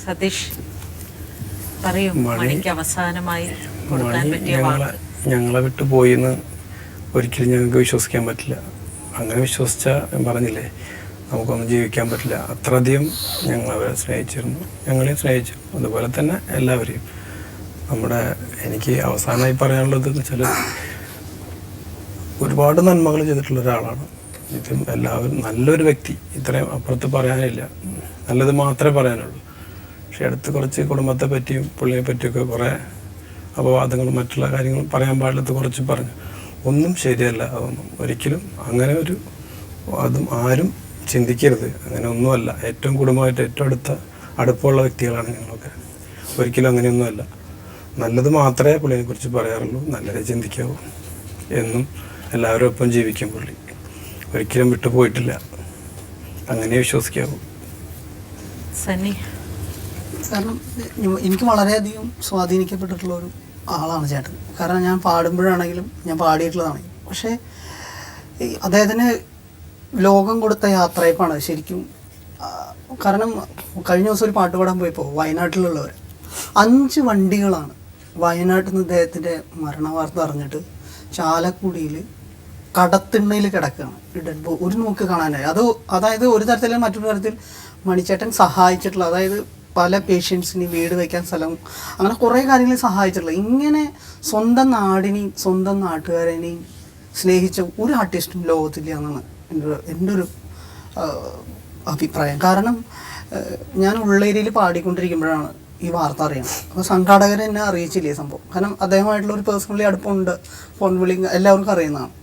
സതീഷ് പറയും, മണിക്ക് അവസാനമായി കൊടുക്കാൻ പറ്റിയ വാക്ക്. ഞങ്ങളെ വിട്ടു പോയിന്ന് ഒരിക്കലും ഞങ്ങൾക്ക് വിശ്വസിക്കാൻ പറ്റില്ല. അങ്ങനെ വിശ്വസിച്ചാൽ ഞാൻ പറഞ്ഞില്ലേ, നമുക്കൊന്നും ജീവിക്കാൻ പറ്റില്ല. അത്രയധികം ഞങ്ങൾ അവരെ സ്നേഹിച്ചിരുന്നു, ഞങ്ങളെയും സ്നേഹിച്ചിരുന്നു. അതുപോലെ തന്നെ എല്ലാവരെയും. എനിക്ക് അവസാനമായി പറയാനുള്ളത് എന്ന് വെച്ചാൽ, ഒരുപാട് നന്മകൾ ചെയ്തിട്ടുള്ള ഒരാളാണ്. ഇതും എല്ലാവരും നല്ലൊരു വ്യക്തി, ഇത്രയും അപ്പുറത്ത് പറയാനില്ല, നല്ലത് മാത്രമേ പറയാനുള്ളൂ. പക്ഷെ അടുത്ത് കുറച്ച് കുടുംബത്തെ പറ്റിയും പുള്ളിയെ പറ്റിയൊക്കെ കുറേ അപവാദങ്ങളും മറ്റുള്ള കാര്യങ്ങളും പറയാൻ പാടില്ലാത്ത കുറച്ച് പറഞ്ഞു. ഒന്നും ശരിയല്ല. അതൊന്നും ഒരിക്കലും അങ്ങനെ അതും ആരും ചിന്തിക്കരുത്. അങ്ങനെ ഒന്നുമല്ല. ഏറ്റവും കുടുംബമായിട്ട് ഏറ്റവും അടുപ്പമുള്ള വ്യക്തികളാണ് ഞങ്ങളൊക്കെ. ഒരിക്കലും അങ്ങനെയൊന്നുമല്ല. നല്ലത് മാത്രമേ പുള്ളിയെ കുറിച്ച് പറയാറുള്ളൂ, നല്ലതേ ചിന്തിക്കാവൂ. എന്നും എല്ലാവരും ഒപ്പം ജീവിക്കും പുള്ളി. ഒരിക്കലും വിട്ടുപോയിട്ടില്ല. അങ്ങനെ വിശ്വസിക്കാവൂ. സണ്ണി? കാരണം എനിക്ക് വളരെയധികം സ്വാധീനിക്കപ്പെട്ടിട്ടുള്ള ഒരു ആളാണ് ചേട്ടൻ. കാരണം ഞാൻ പാടുമ്പോഴാണെങ്കിലും ഞാൻ പാടിയിട്ടുള്ളതാണെങ്കിലും. പക്ഷേ ഈ അദ്ദേഹത്തിന് ലോകം കൊടുത്ത യാത്രയപ്പാണ് ശരിക്കും. കാരണം കഴിഞ്ഞ ദിവസം ഒരു പാട്ട് പാടാൻ പോയപ്പോൾ വയനാട്ടിലുള്ളവർ 5 വണ്ടികളാണ് വയനാട്ടിൽ നിന്ന് ഇദ്ദേഹത്തിൻ്റെ മരണവാർത്ത അറിഞ്ഞിട്ട് ചാലക്കുടിയിൽ കടത്തിണ്ണയിൽ കിടക്കുകയാണ്. ഒരു നോക്ക് കാണാനായി. അതായത് ഒരു തരത്തിൽ മറ്റൊരു തരത്തിൽ മണിച്ചേട്ടൻ സഹായിച്ചിട്ടുള്ള, അതായത് പല പേഷ്യൻസിനെയും വീട് വയ്ക്കാൻ സ്ഥലം, അങ്ങനെ കുറേ കാര്യങ്ങൾ സഹായിച്ചിട്ടുള്ള, ഇങ്ങനെ സ്വന്തം നാടിനെയും സ്വന്തം നാട്ടുകാരനെയും സ്നേഹിച്ച ഒരു ആർട്ടിസ്റ്റും ലോകത്തില്ല എന്നാണ് എൻ്റെ ഒരു അഭിപ്രായം. കാരണം ഞാൻ ഉള്ളേരിയയിൽ പാടിക്കൊണ്ടിരിക്കുമ്പോഴാണ് ഈ വാർത്ത അറിയണം. അപ്പോൾ സംഘാടകർ എന്നെ അറിയിച്ചില്ലേ സംഭവം. കാരണം അദ്ദേഹമായിട്ടുള്ള ഒരു പേഴ്സണലി അടുപ്പമുണ്ട്, ഫോൺ വിളി എല്ലാവർക്കും അറിയുന്നതാണ്.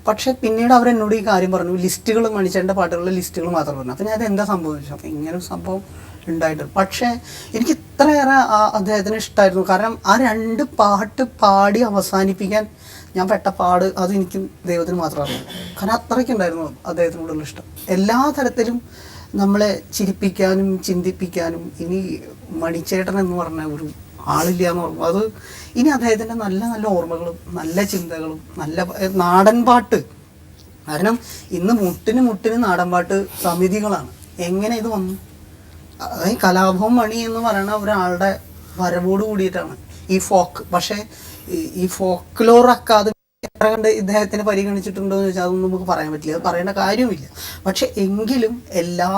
പക്ഷേ പിന്നീട് അവരെന്നോട് ഈ കാര്യം പറഞ്ഞു, ലിസ്റ്റുകൾ, മണിച്ചേട്ടൻ്റെ പാട്ടുകളുടെ ലിസ്റ്റുകൾ മാത്രം പറഞ്ഞു. അപ്പോൾ ഞാൻ അതെന്താ സംഭവിച്ചു, അപ്പോൾ ഇങ്ങനൊരു സംഭവം ഉണ്ടായിട്ടുണ്ട്. പക്ഷേ എനിക്ക് ഇത്രയേറെ അദ്ദേഹത്തിന് ഇഷ്ടമായിരുന്നു. കാരണം ആ 2 പാട്ട് പാടി അവസാനിപ്പിക്കാൻ ഞാൻ പെട്ട പാട് അതെനിക്ക് ദൈവത്തിന് മാത്രം അറിയാം. കാരണം അത്രയ്ക്കുണ്ടായിരുന്നു അദ്ദേഹത്തിനോടുള്ള ഇഷ്ടം. എല്ലാ തരത്തിലും നമ്മളെ ചിരിപ്പിക്കാനും ചിന്തിപ്പിക്കാനും. ഇനി മണിച്ചേട്ടൻ എന്ന് പറഞ്ഞ ഒരു ആളില്ല എന്ന് പറഞ്ഞു. അത് ഇനി അദ്ദേഹത്തിൻ്റെ നല്ല നല്ല ഓർമ്മകളും നല്ല ചിന്തകളും നല്ല നാടൻ പാട്ട്. കാരണം ഇന്ന് മുട്ടിന് നാടൻ പാട്ട് സമിതികളാണ്. എങ്ങനെ ഇത് വന്നു? അതായത് കലാഭവൻ മണി എന്ന് പറയുന്ന ഒരാളുടെ വരവോട് കൂടിയിട്ടാണ് ഈ ഫോക്ക്. പക്ഷേ ഈ ഫോക്ക്ലോർ അക്കാദമി എത്ര കണ്ട് ഇദ്ദേഹത്തിന് പരിഗണിച്ചിട്ടുണ്ടോ എന്ന് ചോദിച്ചാൽ അതൊന്നും നമുക്ക് പറയാൻ പറ്റില്ല, അത് പറയേണ്ട കാര്യമില്ല. പക്ഷെ എങ്കിലും എല്ലാ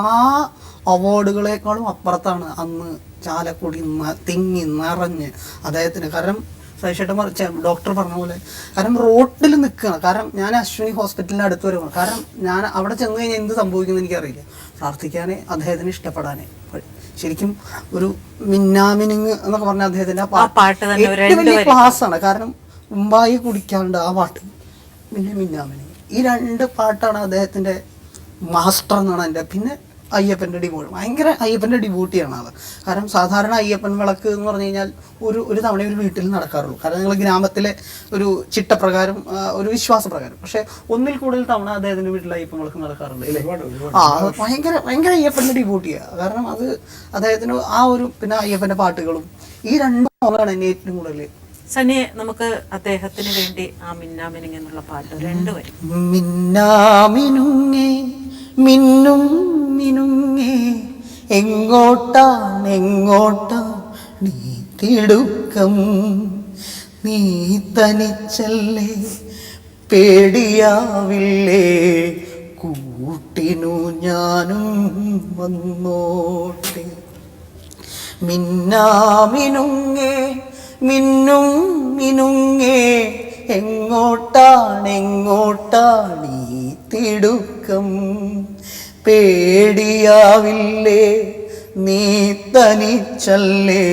അവാർഡുകളെക്കാളും അപ്പുറത്താണ് അന്ന് ചാലക്കുടി തിങ്ങി നിറഞ്ഞ് അദ്ദേഹത്തിന്. കാരണം സതീഷേട്ടൻ ഡോക്ടർ പറഞ്ഞ പോലെ, കാരണം റോട്ടിൽ നിൽക്കുകയാണ്. കാരണം ഞാൻ അശ്വിനി ഹോസ്പിറ്റലിൻ്റെ അടുത്ത് വരെ പോകണം. കാരണം ഞാൻ അവിടെ ചെന്ന് കഴിഞ്ഞാൽ എന്ത് സംഭവിക്കുമെന്ന് എനിക്കറിയില്ല. പ്രാർത്ഥിക്കാനേ അദ്ദേഹത്തിന് ഇഷ്ടപ്പെടാനേ. ശരിക്കും ഒരു മിന്നാമിനിങ് എന്നൊക്കെ പറഞ്ഞ അദ്ദേഹത്തിൻ്റെ ആ പാട്ട് ഏറ്റവും വലിയ ക്ലാസ്സാണ്. കാരണം മുമ്പായി കുടിക്കാണ്ട് ആ പാട്ട്, പിന്നെ മിന്നാമിനിങ്, ഈ 2 പാട്ടാണ് അദ്ദേഹത്തിൻ്റെ മാസ്റ്റർ എന്നാണ് എൻ്റെ. പിന്നെ അയ്യപ്പൻ്റെ ഡിവോട്ട്, ഭയങ്കര അയ്യപ്പൻ്റെ ഡിവോട്ടിയാണ് അത്. കാരണം സാധാരണ അയ്യപ്പൻ വിളക്ക് എന്ന് പറഞ്ഞു കഴിഞ്ഞാൽ ഒരു തവണ ഒരു വീട്ടിൽ നടക്കാറുള്ളൂ. കാരണം നിങ്ങൾ ഗ്രാമത്തിലെ ഒരു ചിട്ടപ്രകാരം, ഒരു വിശ്വാസപ്രകാരം. പക്ഷെ ഒന്നിൽ കൂടുതൽ തവണ അദ്ദേഹത്തിൻ്റെ വീട്ടിൽ അയ്യപ്പൻ വിളക്ക് നടക്കാറുണ്ട് അല്ലേ? ഭയങ്കര ഭയങ്കര അയ്യപ്പൻ്റെ ഡിവോട്ടിയാണ്. കാരണം അത് അദ്ദേഹത്തിന് ആ ഒരു, പിന്നെ അയ്യപ്പൻ്റെ പാട്ടുകളും, ഈ 2 സോങ്ങാണ് എന്നെ ഏറ്റവും കൂടുതൽ. സനിയെ, നമുക്ക് അദ്ദേഹത്തിന് വേണ്ടി ആ മിന്നാമിനുങ്ങി എന്നുള്ള പാട്ട് 2 വരും. മിന്നാമിനുങ്ങേ മിന്നും മിനുങ്ങേ എങ്ങോട്ടാണ് നീ തിടുക്കം, നീ തനിച്ചല്ലേ പേടിയാവില്ലേ, കൂട്ടിനു ഞാനും വന്നോട്ടെ. മിന്നാമിനുങ്ങേ മിന്നും മിനുങ്ങേ എങ്ങോട്ടാണ് ഈ തിടുക്കം, പേടിയാവില്ലേ നീ തനിച്ചല്ലേ,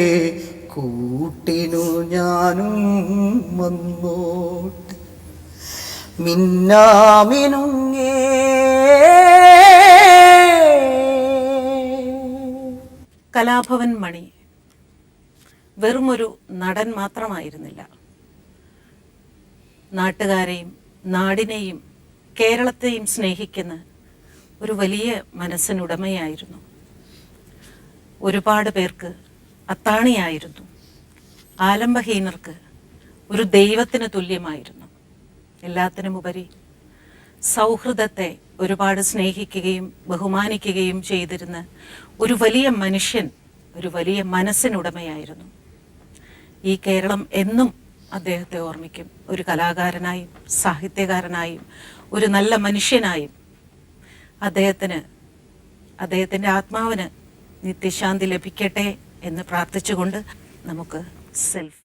കൂട്ടിനു ഞാനും വന്നോട്ടെ. മിന്നാമിനുങ്ങേ. കലാഭവൻ മണി വെറുമൊരു നടൻ മാത്രമായിരുന്നില്ല. നാട്ടുകാരെയും നാടിനെയും കേരളത്തെയും സ്നേഹിക്കുന്ന ഒരു വലിയ മനസ്സിനുടമയായിരുന്നു. ഒരുപാട് പേർക്ക് അത്താണിയായിരുന്നു. ആലംബഹീനർക്ക് ഒരു ദൈവത്തിന് തുല്യമായിരുന്നു. എല്ലാത്തിനുമുപരി സൗഹൃദത്തെ ഒരുപാട് സ്നേഹിക്കുകയും ബഹുമാനിക്കുകയും ചെയ്തിരുന്ന ഒരു വലിയ മനുഷ്യൻ, ഒരു വലിയ മനസ്സിനുടമയായിരുന്നു. ഈ കേരളം എന്നും അദ്ദേഹത്തെ ഓർമ്മിക്കും. ഒരു കലാകാരനായും സാഹിത്യകാരനായും ഒരു നല്ല മനുഷ്യനായും. അദ്ദേഹത്തിൻ്റെ ആത്മാവിന് നിത്യശാന്തി ലഭിക്കട്ടെ എന്ന് പ്രാർത്ഥിച്ചുകൊണ്ട് നമുക്ക് സെൽഫ്